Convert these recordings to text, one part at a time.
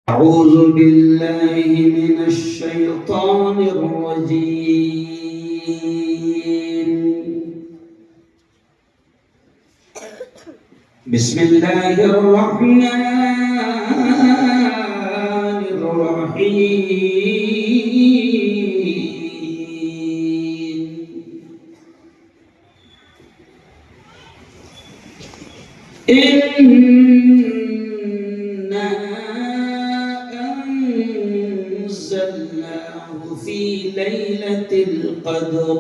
أعوذ بالله من الشيطان الرجيم. بسم الله الرحمن الرحيم. إنا أنزلناه في ليلة القدر.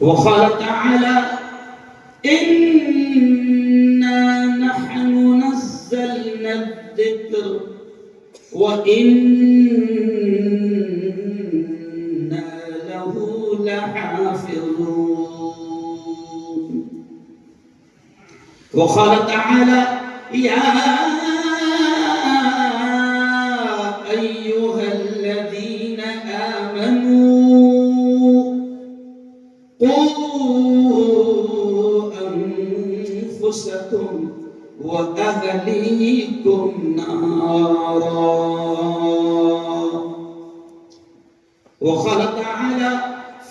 وقال تعالى: إنا نحن نزلنا الذكر وإنا له لحافظون. وقال تعالى: يا أيها الذين آمنوا قوا أنفسكم وأهليكم نارا. وقال تعالى: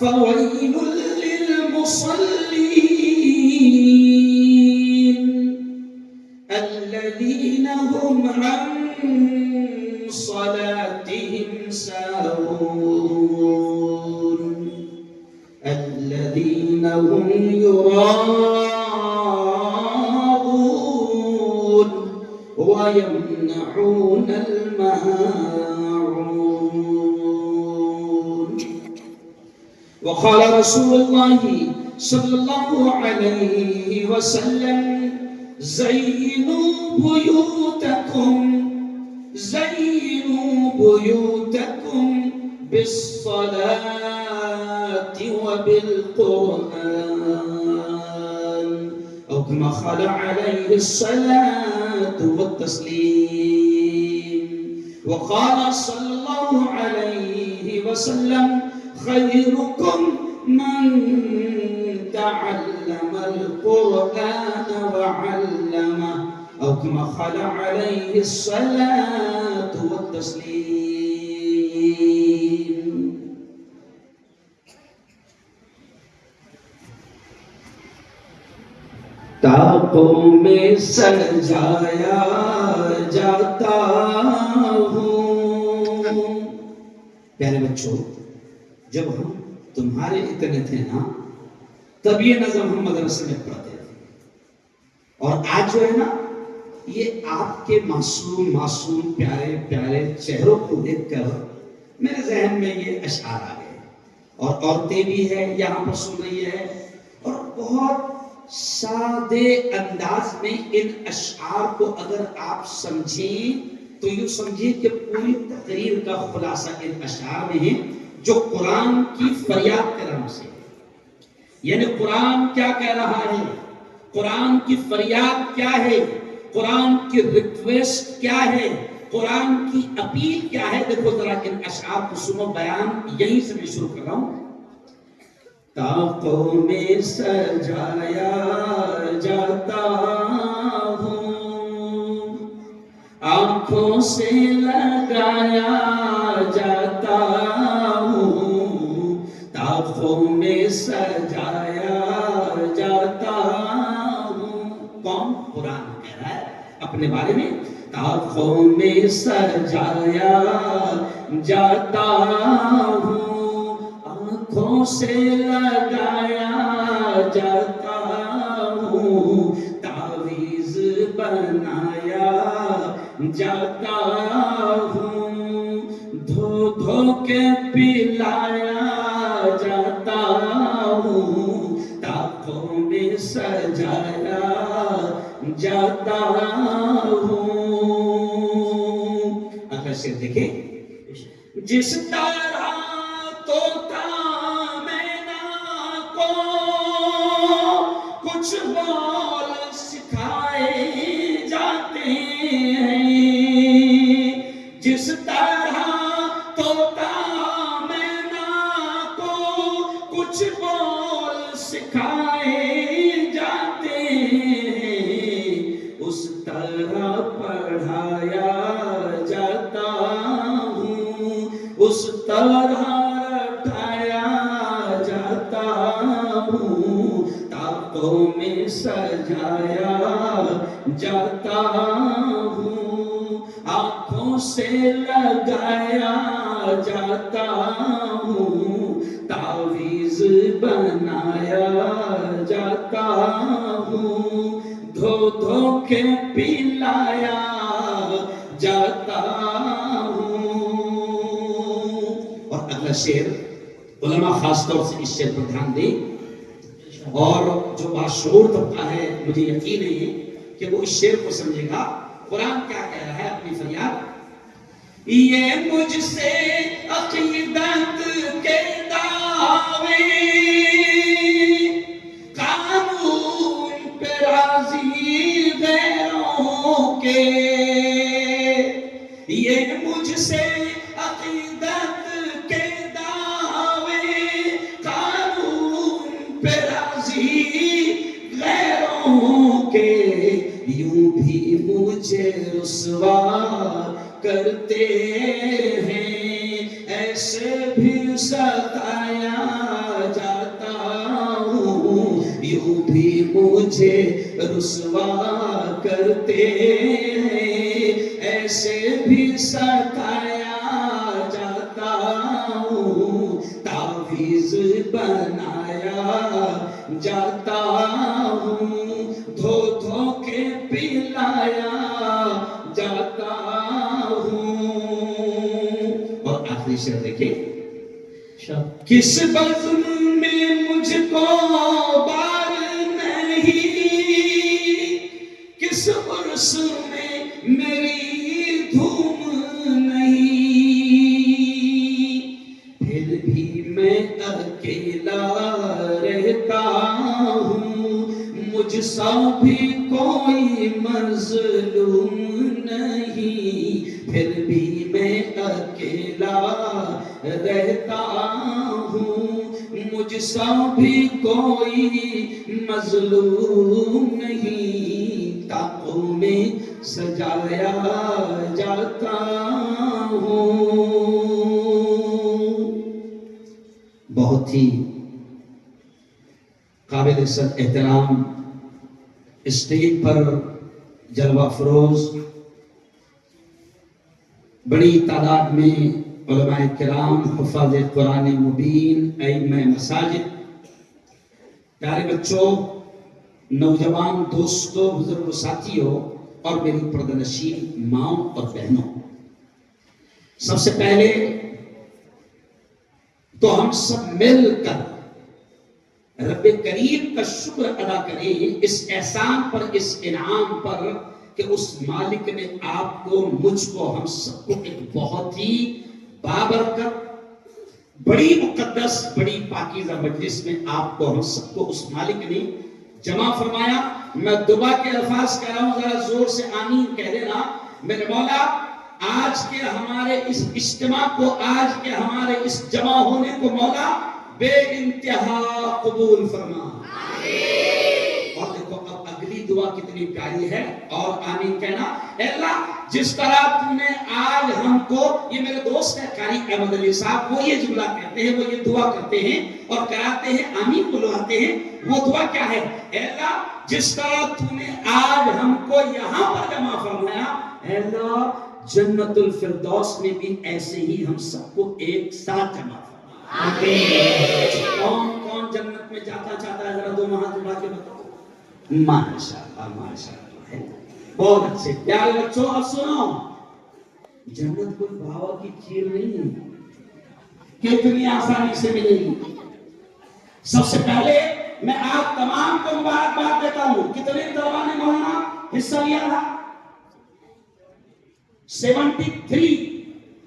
فويل للمصلين الذين هم عن صلاتهم ساهون الذين هم يراءون ويمنعون الماعون. وقال رسول الله صلى الله عليه وسلم: زينوا بيوتكم بالصلاة وبالقرآن، أو كما قال عليه الصلاة والتسليم. وقال صلى الله عليه وسلم: خيركم من تعلم القرآن وعلمه، أو كما قال عليه الصلاة والتسليم. تاقوں میں سجایا جاتا ہوں. پیارے بچوں، جب ہم تمہارے اتنے تھے نا، تب یہ نظم ہم مدرسے میں پڑھتے تھے، اور آج جو ہے نا، یہ آپ کے معصوم پیارے پیارے چہروں کو دیکھ کر میرے ذہن میں یہ اشعار آ گئے، اور عورتیں بھی ہیں یہاں پر سن رہی ہے، اور بہت سادے انداز میں ان اشعار کو اگر آپ سمجھیں تو یوں سمجھیں کہ پوری تقریر کا خلاصہ ان اشعار میں ہے، جو قرآن کی فریاد کے نام سے. یعنی قرآن کیا کہہ رہا ہے، قرآن کی فریاد کیا ہے، قرآن کی ریکویسٹ کیا ہے، قرآن کی اپیل کیا ہے. دیکھو ذرا ان اشعار کو سنو، بیان یہیں سے میں شروع کر رہا ہوں. طاقوں میں سجایا جاتا ہوں، آنکھوں سے لگایا جاتا ہوں، طاقوں میں سجایا جاتا ہوں. کون؟ قرآن کہہ رہا ہے اپنے بارے میں. طاقوں میں سجایا جاتا ہوں، آنکھوں سے لگایا جاتا ہوں، تعویذ بنایا جاتا ہوں، دھو دھو کے پلایا جاتا ہوں، طاقوں میں سجایا جاتا ہوں. اگر سے دیکھیں، جس طرح طوطا مینا کو کچھ بول سکھائے جاتے ہیں، جس طرح طوطا مینا کو کچھ بول سکھائے جاتے ہیں، اس طرح پڑھایا جاتا ہوں، اس طرح رٹایا جاتا ہوں، طاقوں میں سجایا جاتا ہوں، آنکھوں سے لگایا جاتا ہوں، تعویذ بنایا جاتا ہوں، دھو دھو کے پلایا جاتا ہوں۔ اور اگلا شعر علماء خاص طور سے اس شعر پر دھیان دیں، اور جو باشعور طبقہ ہے مجھے یقین ہے کہ وہ اس شعر کو سمجھے گا۔ قرآن کیا کہہ رہا ہے اپنی فریاد، یہ مجھ سے عقیدت کے دعوے، قانون پہ راضی غیروں کے، یہ مجھ سے عقیدت کے دعوے، قانون پہ راضی غیروں کے، یوں بھی مجھے رسوا کرتے ہیں، ایسے بھی ستایا جاتا ہوں، یوں بھی مجھے رسوا کرتے ہیں، ایسے بھی ستایا جاتا ہوں، تعویذ بنایا جاتا ہوں، دھو دھو کے پلایا جاتا ہوں۔ اور آخری شعر دیکھیں، کس بزم میں مجھ کو بار نہیں، کس عرس میں میری دھوم نہیں، پھر بھی میں اکیلا رہتا ہوں، مجھ سا بھی کوئی مظلوم نہیں، پھر بھی میں اکیلا رہتا ہوں، مجھ سا بھی کوئی مظلوم نہیں، طاقوں میں سجایا جاتا ہوں۔ بہت ہی قابل احترام اسٹیج پر جلوہ فروز بڑی تعداد میں علماء کرام، حفاظ قرآن مبین، ائمہ مساجد، پیارے بچوں، نوجوان دوستوں، بزرگ ساتھیوں اور میری پردہ نشین ماؤں اور بہنوں، سب سے پہلے تو ہم سب مل کر رب کریم کا شکر ادا کریں اس احسان پر، اس انعام پر کہ اس مالک نے آپ کو، مجھ کو، ہم سب کو ایک بہت ہی بابرکت، بڑی مقدس، بڑی پاکیزہ مجلس میں آپ کو، ہم سب کو اس مالک نے جمع فرمایا۔ میں دعا کے الفاظ کہہ رہا ہوں، ذرا زور سے آمین کہہ دینا۔ میرے مولا، آج کے ہمارے اس اجتماع کو، آج کے ہمارے اس جمع ہونے کو مولا بے انتہا قبول فرما۔ اور دیکھو اب اگلی دعا کتنی پیاری ہے، اور آمین کہنا۔ اے اللہ، جس طرح تم نے آج ہم کو، یہ میرے دوست ہے قاری احمد علی صاحب، وہ یہ جملہ کہتے ہیں، وہ یہ دعا کرتے ہیں اور کراتے ہیں، آمین بلواتے ہیں۔ وہ دعا کیا ہے؟ اے اللہ، جس طرح تم نے آج ہم کو یہاں پر جمع فرمایا، اے اللہ جنت الفردوس میں بھی ایسے ہی ہم سب کو ایک ساتھ جمع فرما۔ کون کون جنت میں جاتا چاہتا ہے؟ ذرا دو ہاتھ اٹھا کے بتاؤ۔ ماشاءاللہ ماشاءاللہ، بہت اچھے پیارے بچوں۔ اب سنو، جنت کوئی بھاوا کی کھیر نہیں ہے کہ اتنی آسانی سے ملے گی۔ سب سے پہلے میں آپ تمام کو مبارکباد دیتا ہوں۔ کتنے طلباء نے مولانا حصہ لیا تھا؟ 73۔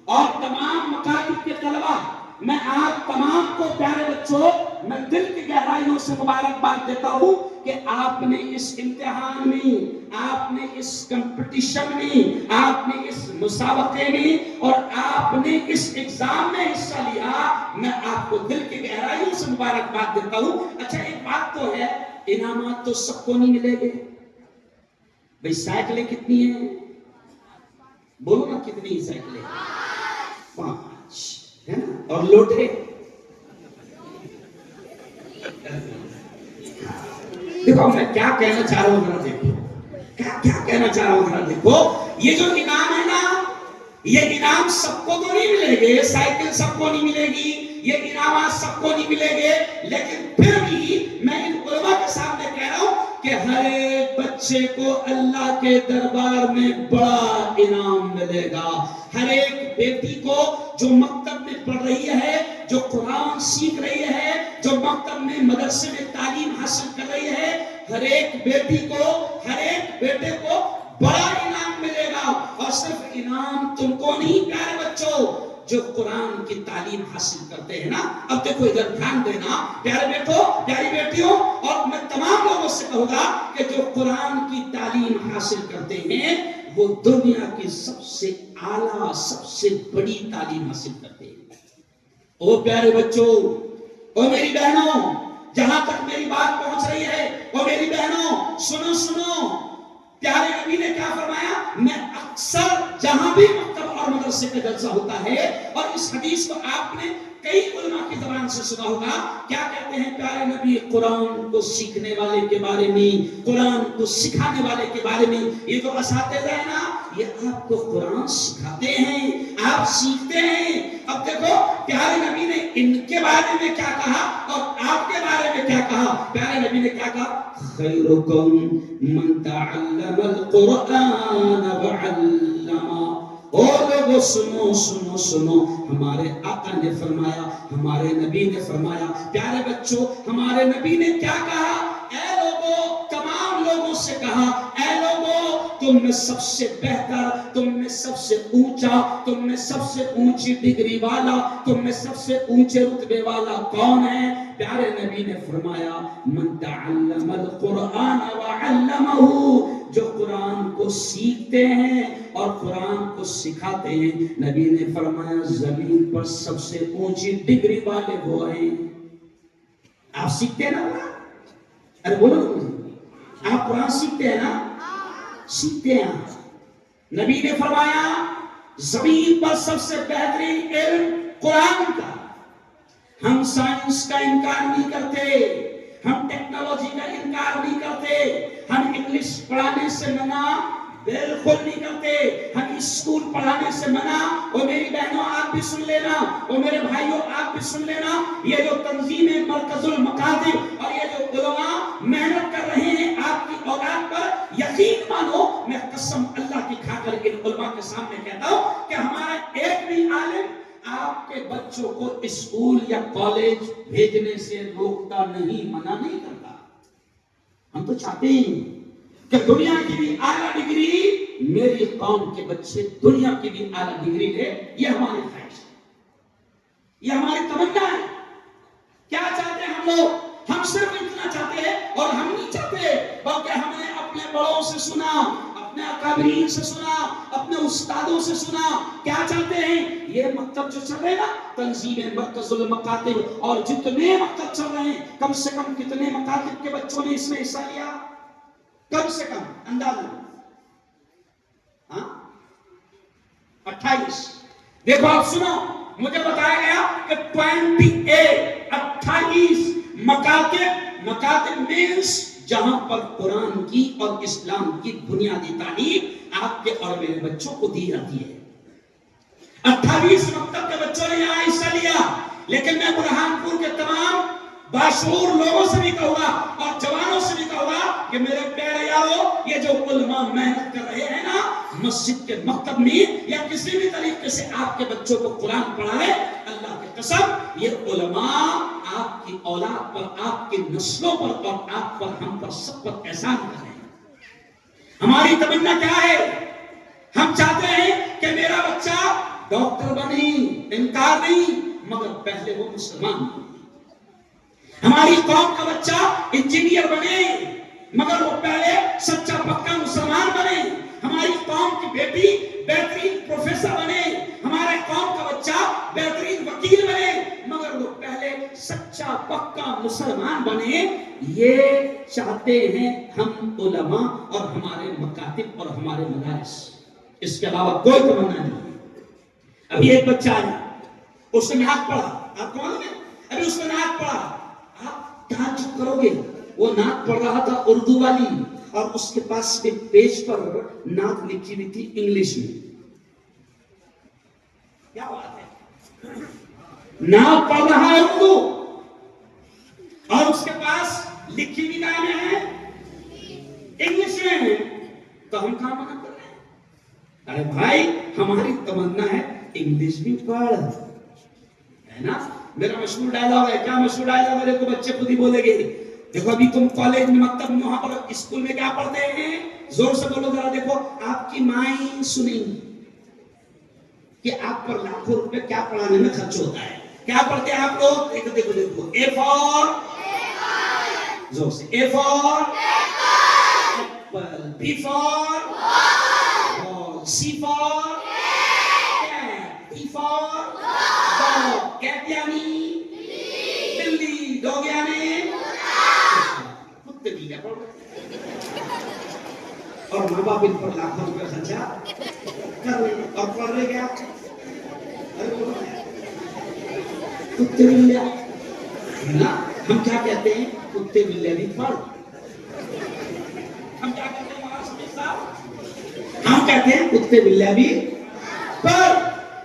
اور تمام مکاتب کے طلباء، میں آپ تمام کو پیارے بچوں، میں دل کی گہرائیوں سے مبارکباد دیتا ہوں کہ آپ نے اس امتحان میں، آپ نے اس کمپٹیشن میں، آپ نے اس مسابقے میں، اور آپ نے اس ایگزام میں حصہ لیا۔ میں آپ کو دل کی گہرائیوں سے مبارکباد دیتا ہوں۔ اچھا ایک بات تو ہے، انعامات تو سب کو نہیں ملے گے بھئی سائیکلیں کتنی ہیں؟ بولو نا کتنی سائیکلیں؟ 5 ہے نا؟ اور لوٹے؟ دیکھو میں کیا کہنا چاہ رہا ہوں ذرا دیکھو، کیا کہنا چاہ رہا ہوں ذرا دیکھو. یہ جو انعام ہے نا، یہ انعام سب کو تو نہیں ملے گے، سائیکل سب کو نہیں ملے گی، یہ انعامات سب کو نہیں ملے گے، لیکن پھر بھی میں ان علماء کے سامنے کہہ رہا ہوں کہ ہر ایک بچے کو اللہ کے دربار میں بڑا انعام ملے گا. ہر ایک بیٹی کو جو مکتب میں پڑھ رہی ہے، جو قرآن سیکھ رہی ہے، جو مکتب میں مدرسے میں تعلیم حاصل کر رہی ہے، ہر ایک بیٹی کو، ہر ایک بیٹے کو بڑا انعام ملے گا. اور صرف انعام تم کو نہیں پیارے بچوں، جو قرآن کی تعلیم حاصل کرتے ہیں نا. اب دیکھو ادھر دھیان دینا پیارے بیٹوں، پیاری بیٹیوں، اور میں تمام لوگوں سے کہوں گا کہ جو قرآن کی تعلیم حاصل کرتے ہیں وہ دنیا کی سب سے اعلیٰ، سب سے بڑی تعلیم حاصل کرتے ہیں. او پیارے بچوں، او میری بہنوں، جہاں تک میری بات پہنچ رہی ہے، او میری بہنوں سنو سنو، پیارے نبی نے کیا فرمایا؟ میں اکثر جہاں بھی مکتب اور مدرسے کا جلسہ ہوتا ہے، اور اس حدیث کو آپ نے کئی علماء کی زبان سے سنا ہوگا، کیا کہتے ہیں پیارے نبی؟ قرآن کو سیکھنے والے کے بارے میں، قرآن کو سکھانے والے کے بارے میں. یہ جو اساتذہ ہیں نا، یہ آپ کو قرآن سکھاتے ہیں، آپ سیکھتے ہیں. اب دیکھو پیارے نبی نے ان کے بارے میں کیا کہا اور آپ کے بارے میں کیا کہا. پیارے نبی نے کیا کہا؟ خیرکم من تعلم القرآن وعلمہ. او لوگو سنو سنو سنو، ہمارے آقا نے فرمایا، ہمارے نبی نے فرمایا، پیارے بچوں ہمارے نبی نے کیا کہا؟ اے لوگو، تمام لوگوں سے کہا، اے لوگو تم میں سب سے بہتر، تم میں سب سے اونچا، تم میں سب سے اونچی ڈگری والا، تم میں سب سے اونچے رتبے والا کون ہے؟ پیارے نبی نے فرمایا من تعلم القرآن وعلمہ، جو قرآن کو سیکھتے ہیں اور قرآن کو سکھاتے ہیں. نبی نے فرمایا زمین پر سب سے اونچی ڈگری والے وہ ہیں. آپ سیکھتے ہیں نا قرآن؟ ارے بولو نا مجھے، آپ قرآن سیکھتے ہیں نا؟ سیکھتے ہیں. نبی نے فرمایا زمین پر سب سے بہترین علم قرآن کا. ہم سائنس کا انکار نہیں کرتے، ہم ٹیکنالوجی کا انکار نہیں کرتے، ہم انگلش پڑھانے سے منع بالکل نہیں کرتے، ہم اسکول پڑھانے سے منع. اور میری بہنوں آپ بھی سن لینا، اور میرے بھائیوں آپ بھی سن لینا، یہ جو تنظیمیں مرکز المکاتب اور یہ جو علماء محنت کر رہے ہیں آپ کی اولاد پر، یقین مانو میں قسم اللہ کی کھا کر ان علماء کے سامنے کہتا ہوں کہ ہمارا ایک بھی عالم آپ کے بچوں کو اسکول یا کالج بھیجنے سے روکتا نہیں، منع نہیں کرتا. ہم تو چاہتے ہیں کہ دنیا کی بھی اعلیٰ ڈگری، میری قوم کے بچے دنیا کی بھی اعلیٰ ڈگری لے. یہ ہماری خواہش ہے، یہ ہماری تمنا ہے. کیا چاہتے ہیں ہم لوگ؟ ہم صرف اتنا چاہتے ہیں، اور ہم نہیں چاہتے بلکہ ہم نے اپنے بڑوں سے سنا، اپنے اکابرین سے سنا، اپنے استادوں سے سنا. کیا چاہتے ہیں؟ یہ مکتب جو چل رہے ہیں نا، تنظیم مرکز المکاتب، اور جتنے مکتب چل رہے ہیں، کم سے کم کتنے مکاتب کے بچوں نے اس میں حصہ لیا؟ کم سے کم اندازہ 28. دیکھو آپ سنو، مجھے بتایا گیا کہ 28 مکاتب مینس جہاں پر قرآن کی اور اسلام کی بنیادی تعلیم آپ کے اور میرے بچوں کو دی جاتی ہے. 28 مکتب کے بچوں نے یہاں حصہ لیا. لیکن میں برہان پور کے تمام باشعور لوگوں سے بھی کہوں گا اور جوانوں سے بھی کہوں گا کہ میرے پیارے یارو، یہ جو علماء محنت کر رہے ہیں نا مسجد کے مکتب میں یا کسی بھی طریقے سے آپ کے بچوں کو قرآن پڑھائے، اللہ کی قسم یہ علماء آپ کی اولاد پر، آپ کی نسلوں پر اور آپ پر، ہم پر، سب پر احسان کر رہے ہیں. ہماری تمنا کیا ہے؟ ہم چاہتے ہیں کہ میرا بچہ ڈاکٹر بنے، انکار نہیں، مگر پہلے وہ مسلمان بنے. ہماری قوم کا بچہ انجینئر بنے، مگر وہ پہلے سچا پکا مسلمان بنے. ہماری قوم کی بیٹی بہترین پروفیسر بنے، ہمارے قوم کا بچہ بہترین وکیل بنے، مگر وہ پہلے سچا پکا مسلمان بنے، یہ چاہتے ہیں ہم علماء اور ہمارے مکاتب اور ہمارے مدارس، اس کے علاوہ کوئی تمنا نہیں۔ ابھی ایک بچہ آیا، اس نے نعت پڑھا، آپ کو معلوم ہے ابھی اس نے نعت پڑھا، آپ تعجب کرو گے، وہ نعت پڑھ رہا تھا اردو والی، اور اس کے پاس ایک پیج پر نعت لکھی ہوئی تھی انگلش میں۔ کیا بات ہے، نعت پڑھ رہا ہے اردو اور اس کے پاس لکھی ہوئی نعت ہے انگلش میں، تو ہم کہاں منع کر رہے ہیں؟ ارے بھائی ہماری تمنا ہے انگلش بھی پڑھ، ہے نا؟ میرا مشہور ڈائلاگ ہے، کیا مشہور ڈائلاگ ہے؟ دیکھو بچے خود ہی بولے گے، دیکھو ابھی تم کالج میں، مکتب میں، وہاں پر اسکول میں کیا پڑھتے ہیں؟ زور سے بولو ذرا، دیکھو آپ کی مائیں سنیں کہ آپ پر لاکھوں روپے کیا پڑھانے میں خرچ ہوتا ہے۔ کیا پڑھتے ہیں آپ لوگ؟ دیکھو دیکھو دیکھو، اے فار، زور سے، A for apple, B for ball, C for cat, D for dog, cat یعنی بلی، ڈاگ یعنی کتے بلیاں پڑھ رہے، اور ماں باپ ان پر لاکھوں روپے خرچہ کر رہے ہیں، اور پڑھ رہے کیا؟ کتے بلیاں، ہم کیا کہتے ہیں؟ کتے بلیاں بھی پڑھ۔ ہم کیا کہتے ہیں مہاراشٹر صاحب؟ ہم کہتے ہیں کتے بلیاں بھی پڑھ،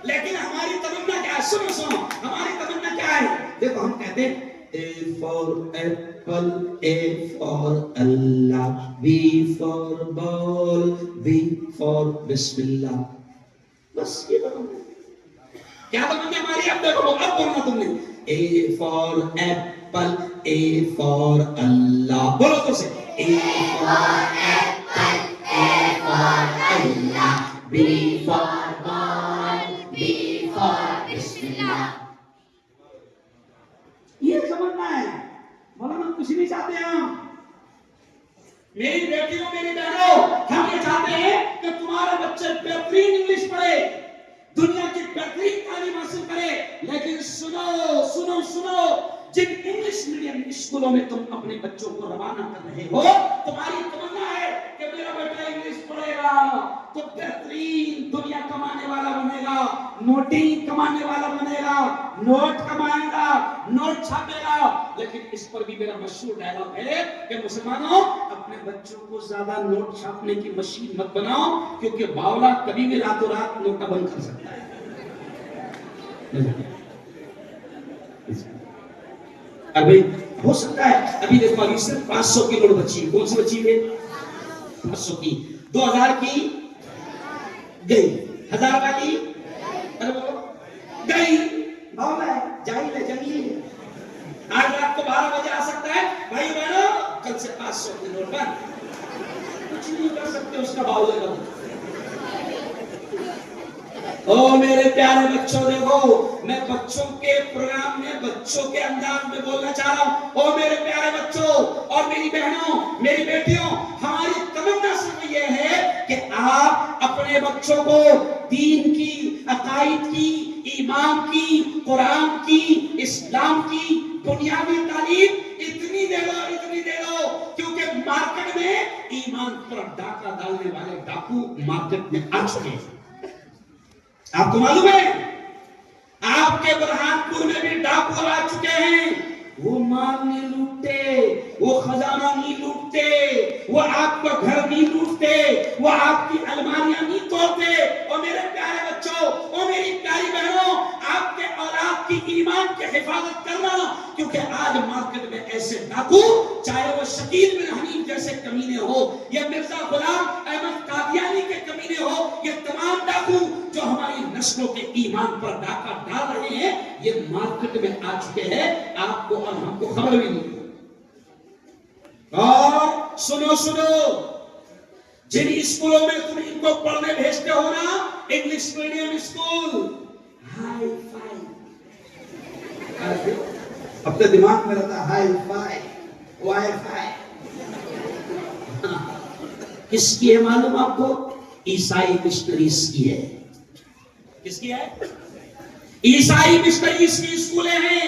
لیکن ہماری تمنا کیا ہے؟ سنو سنو، ہماری تمنا کیا ہے؟ دیکھو ہم کہتے ہیں A for apple, A for Allah, B for ball, B for Bismillah، بس یہ تمنا ہے۔ کیا تمنا ہماری؟ اب دیکھو اب بولنا تم نے، A for apple, A for Allah، بولو تو سے، A for apple, A for Allah، B for ball، B for Bismillah۔ یہ سمجھنا ہے، مولانا ہم کچھ نہیں چاہتے ہیں، ہم میری بیٹیوں میری بہنوں ہم یہ چاہتے ہیں کہ تمہارے بچے بہترین انگلش پڑھے، دنیا کی بہترین تعلیم حاصل کرے، لیکن سنو سنو سنو، جن انگلش میڈیم اسکولوں میں تم اپنے بچوں کو روانہ کر رہے ہو، تمہاری تمنا ہے کہ میرا بیٹا انگلش پڑھے گا تو بہترین دنیا کمانے والا بنے گا، نوٹیں کمانے والا بنے گا، نوٹ کمائے گا، نوٹ چھاپے گا۔ لیکن اس پر بھی میرا مشہور ڈائلاگ ہے کہ مسلمانوں اپنے بچوں کو زیادہ نوٹ چھاپنے کی مشین مت بناؤ، کیونکہ باولا کبھی بھی راتوں رات نوٹا بند کر سکتا ہے۔ ابھی ہو سکتا ہے، ابھی دیکھو ابھی صرف 500 کی نوٹ بچی، کون سی بچی ہے؟ 500 کی، 2000 کی گئی، 1000 والی ارے بولو گئی، باولا ہے، جاہل ہے، جنگلی ہے۔ آج رات کو 12 بجے آ سکتا ہے، بھائی بہنوں کل سے 500 کی نوٹ بند، کچھ نہیں کر سکتے اس کا باولے کا۔ او میرے پیارے بچوں، دیکھو میں بچوں کے پروگرام میں بچوں کے انداز میں بولنا چاہ رہا ہوں۔ او میرے پیارے بچوں اور میری بہنوں میری بیٹیوں، ہماری تمنا صرف یہ ہے کہ آپ اپنے بچوں کو دین کی، عقائد کی، ایمان کی، قرآن کی، اسلام کی بنیادی تعلیم اتنی دے دو کیونکہ مارکیٹ میں ایمان پر ڈاکہ ڈالنے والے ڈاکو مارکیٹ میں آ چکے ہیں۔ آپ کو معلوم ہے آپ کے برہان پور میں بھی ڈاکو آ چکے ہیں، وہ مال نہیں لوٹتے، وہ خزانہ نہیں لوٹتے، وہ آپ کا گھر نہیں لوٹتے، وہ آپ کی الماریاں نہیں توڑتے۔ اور میرے پیارے بچوں اور میری پیاری بہنوں، آپ کے اولاد کی ایمان کی حفاظت کرنا، کیونکہ آج مارکیٹ میں ایسے ڈاکو، چاہے وہ شکیل بن حنیف جیسے کمینے ہو یا مرزا غلام احمد قادیانی کے کمینے ہو، یہ تمام ڈاکو جو ہماری نسلوں کے ایمان پر ڈاکہ ڈال رہے ہیں، یہ مارکیٹ میں آ چکے ہیں، آپ کو اور ہم کو خبر بھی نہیں۔ اور سنو سنو، جن اسکولوں میں تم ان کو پڑھنے بھیجتے ہو نا، English medium school, hi fi, اپنے دماغ میں رہتا ہائی فائی، وائی فائی، کس کی ہے معلوم آپ کو؟ عیسائی مشنریز کی ہے۔ کس کی ہے؟ عیسائی مشنریز کی اسکولیں ہیں۔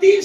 30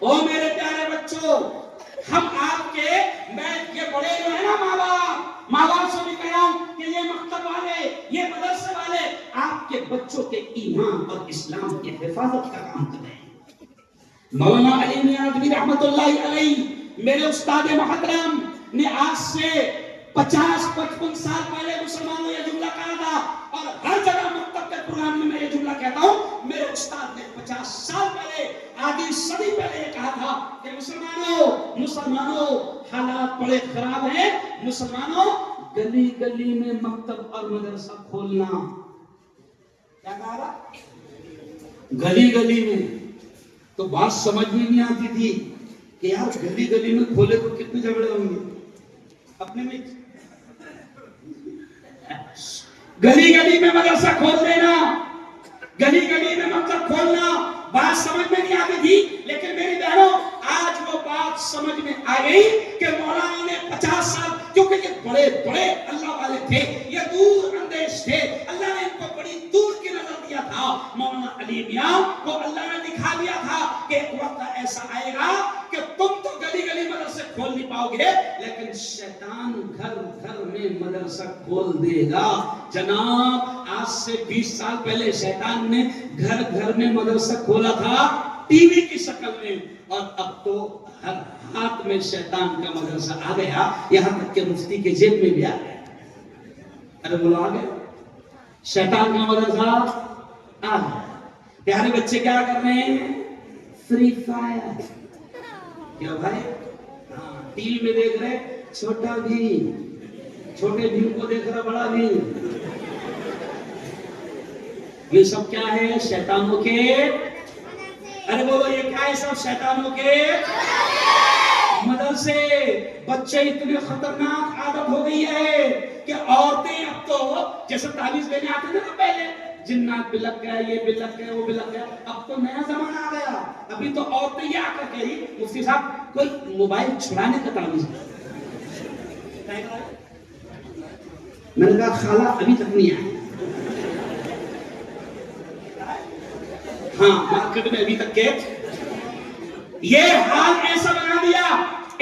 او میرے پیارے بچوں، ہم آپ کے، میں یہ بڑے جو ہے نا ماں باپ سے بھی کہہ رہا ہوں کہ یہ مکتب والے، یہ مدرسے والے آپ کے بچوں کے ایمان اور اسلام کی حفاظت کا کام کر رہے ہیں۔ مولانا علی میاں ندوی رحمت اللہ علیہ میرے استاد محترم نے آج سے 50-55 سال پہلے مسلمانوں یہ جملہ کہا تھا، اور ہر جگہ مکتب کے پروگرام میں میں یہ جملہ کہتا ہوں۔ میرے استاد نے 50 سال پہلے، آدھی صدی پہلے یہ کہا تھا کہ مسلمانوں حالات بڑے خراب ہیں، مسلمانوں گلی گلی میں مکتب اور مدرسہ کھولنا۔ کیا کہا رہا؟ گلی گلی میں۔ تو بات سمجھ میں نہیں آتی تھی کہ یار گلی گلی میں کھولے تو کتنے جھگڑے ہوں گے اپنے میں۔ گلی گلی میں مدرسہ کھول دینا، گلی گلی میں مکتب کھولنا، بات سمجھ میں نہیں آتی تھی، لیکن میری بہنوں آج وہ بات سمجھ میں آ گئی کہ مولانا نے 50 سال، کیونکہ یہ بڑے بڑے اللہ والے تھے، یہ دور اندیش تھے، اللہ نے ان کو بڑی دور کی نظر دیا تھا۔ مولانا علی میاں کو اللہ نے دکھا دیا تھا کہ ایک وقت ایسا آئے گا کہ تم تو گلی گلی مدرسے کھول نہیں پاؤ گے، لیکن شیطان گھر گھر میں مدرسہ کھول دے گا۔ جناب آج سے 20 سال پہلے شیطان نے گھر گھر میں مدرسہ کھولا تھا ٹی وی کی شکل میں، اور اب تو ہر ہاتھ میں شیطان کا مدرسہ آ گیا، یہاں تک کہ مفتی کے جیب میں بھی آ گیا۔ ارے بولو آ گیا شیطان کا مدرسہ آ گیا۔ پیارے بچے کیا کر رہے ہیں؟ Free fire. کیا بھائی؟ ٹی وی میں دیکھ رہے چھوٹا بھی، چھوٹے بھیم کو دیکھ رہا بڑا بھی۔ یہ سب کیا ہے؟ شیطانوں کے، ارے بولو یہ کیا ہے؟ سب شیطانوں کے مدرسے۔ بچے اتنے خطرناک عادت ہو گئی ہے کہ عورتیں اب تو جیسے تعویذ لینے آتے تھے نا پہلے، جنات بلک گئے، یہ بلک گئے، وہ بلک گئے، اب تو نیا زمانہ آ گیا۔ ابھی تو عورتیں یہ آ کر کہی مفتی صاحب کوئی موبائل چھڑانے کا تعویذ ہے۔ میں نے کہا خالہ ابھی تک نہیں آئی، ہاں مارکیٹ میں ابھی تک کے۔ یہ حال ایسا بنا دیا،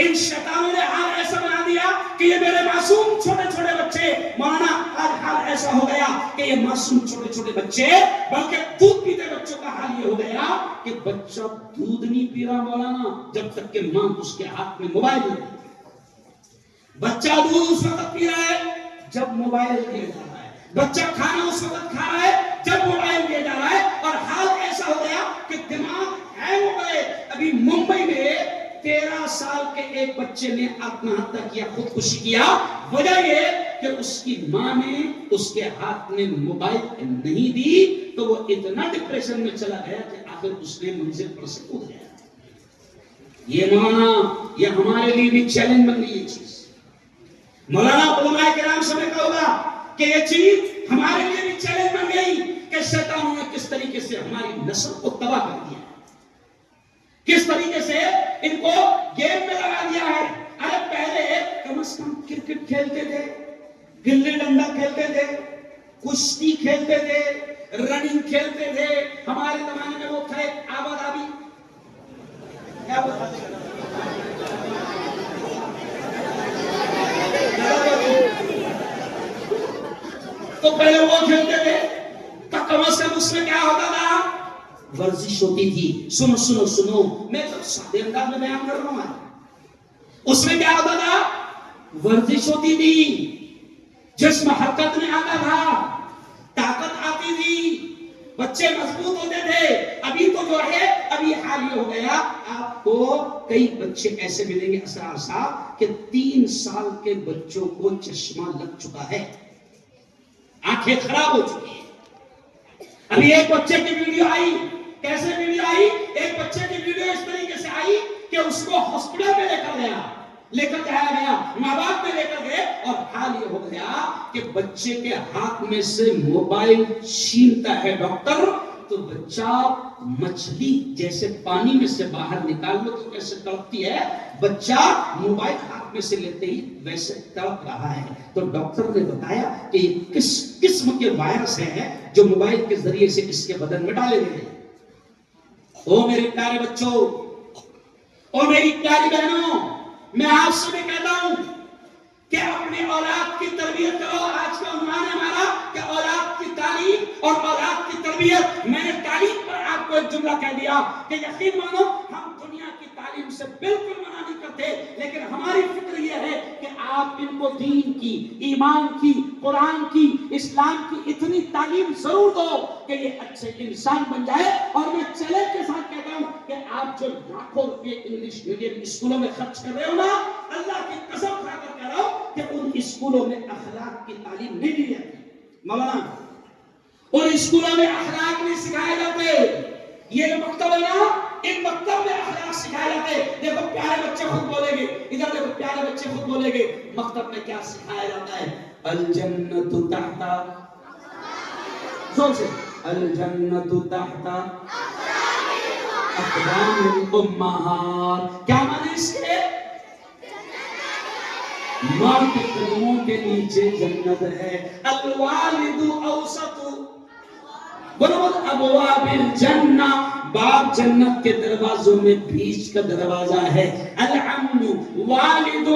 ان شیطانوں نے حال ایسا بنا دیا کہ یہ میرے معصوم چھوٹے چھوٹے بچے، مولانا آج حال ایسا ہو گیا کہ یہ معصوم چھوٹے چھوٹے بچے، بلکہ دودھ پیتے بچوں کا حال یہ ہو گیا کہ بچہ دودھ نہیں پی رہا مولانا جب تک کہ ماں اس کے ہاتھ میں موبائل ہے۔ بچہ دودھ اس وقت پی رہا ہے جب موبائل لیا جا رہا ہے، بچہ کھانا اس وقت کھا رہا ہے جب موبائل لیا جا رہا ہے، اور حال ایسا ہو گیا کہ دماغ ہینگ ہو گئے۔ ابھی ممبئی میں 13 سال کے ایک بچے نے آتم ہتیا کیا، خودکشی کیا۔ وجہ یہ کہ اس کی ماں نے اس کے ہاتھ میں موبائل نہیں دی، تو وہ اتنا ڈپریشن میں چلا گیا کہ آخر اس نے منزل پر سے کود گیا۔ یہ مولانا، یہ ہمارے لیے بھی چیلنج بن گئی یہ چیز۔ مولانا علماء کرام سے میں کہوں گا کہ یہ چیز ہمارے لیے بھی چیلنج بن گئی کہ شیطانوں نے کس طریقے سے ہماری نسل کو تباہ کر دیا، کس طریقے سے ان کو گیم میں لگا دیا ہے۔ ارے پہلے کم از کم کرکٹ کھیلتے تھے، گلی ڈنڈا کھیلتے تھے، کشتی کھیلتے تھے، رننگ کھیلتے تھے۔ ہمارے زمانے میں وہ تھے آباد آبی، کیا بتا تو پہلے وہ کھیلتے تھے، تو کم از کم اس میں کیا ہوتا تھا؟ ورزش ہوتی تھی۔ سنو سنو سنو، میں تو سادے انداز میں بیان کر رہا ہوں۔ اس میں کیا ہوتا تھا؟ ورزش ہوتی تھی، جسم حرکت میں آتا تھا، طاقت آتی تھی، بچے مضبوط ہوتے تھے۔ ابھی تو جو ہے ابھی حال یہ ہو گیا، آپ کو کئی بچے ایسے ملیں گے اسرار صاحب کہ 3 سال کے بچوں کو چشمہ لگ چکا ہے، آنکھیں خراب ہو چکی ہیں۔ ابھی ایک بچے کی ویڈیو آئی، کیسے ویڈیو آئی؟ ایک بچے کی ویڈیو اس طریقے سے آئی کہ اس کو ہاسپٹل میں لے کر جایا گیا، ماں باپ میں لے کر گئے، اور حال یہ ہو گیا کہ بچے کے ہاتھ میں سے موبائل چھینتا ہے ڈاکٹر، تو بچہ مچھلی جیسے پانی میں سے باہر نکال لو تو کیسے تڑپتی ہے، بچہ موبائل ہاتھ میں سے لیتے ہی ویسے تڑپ رہا ہے۔ تو ڈاکٹر نے بتایا کہ یہ کس قسم کے وائرس ہیں جو موبائل کے ذریعے سے اس کے بدن میں ڈالے گئے ہیں۔ او میرے پیارے بچوں، اور میری پیاری بہنوں، میں آپ سے بھی کہتا ہوں کہ اپنی اولاد کی تربیت کرو. آج کا عنوان ہے ہمارا کہ اولاد کی تعلیم اور اولاد کی تربیت. میں نے تعلیم پر آپ کو ایک جملہ کہہ دیا کہ یقین مانو ہم دنیا کی تعلیم سے بالکل منع نہیں کرتے، لیکن ہماری فکر یہ ہے کہ آپ ان کو دین کی، ایمان کی، قرآن کی، اسلام کی اتنی تعلیم ضرور دو کہ یہ اچھے انسان بن جائے. اور میں چیلنج کے ساتھ کہتا ہوں کہ آپ جو لاکھوں روپے انگلش میڈیم اسکولوں میں خرچ کر رہے ہو نا، اللہ کی قسم کھا کر کہہ رہا ہوں کہ ان اسکولوں میں اخلاق کی تعلیم نہیں دی جاتی. مولانا، ان اسکولوں میں اخلاق نہیں سکھائے جاتے. یہ مکتب ہے نا، ان مکتب میں اخلاق سکھائے جاتے. دیکھو پیارے بچے خود بولیں گے، ادھر دیکھو پیارے بچے خود بولیں گے مکتب میں کیا سکھایا جاتا ہے. الجنت تحت، زور سے، الجنت تحت اقدام الامہات. کیا معنی اس کے؟ ماں کے قدموں کے نیچے جنت ہے. الوالد اوسط، بولو ابواب الجنہ، باب جنت کے دروازوں میں بیچ کا دروازہ ہے. العم والد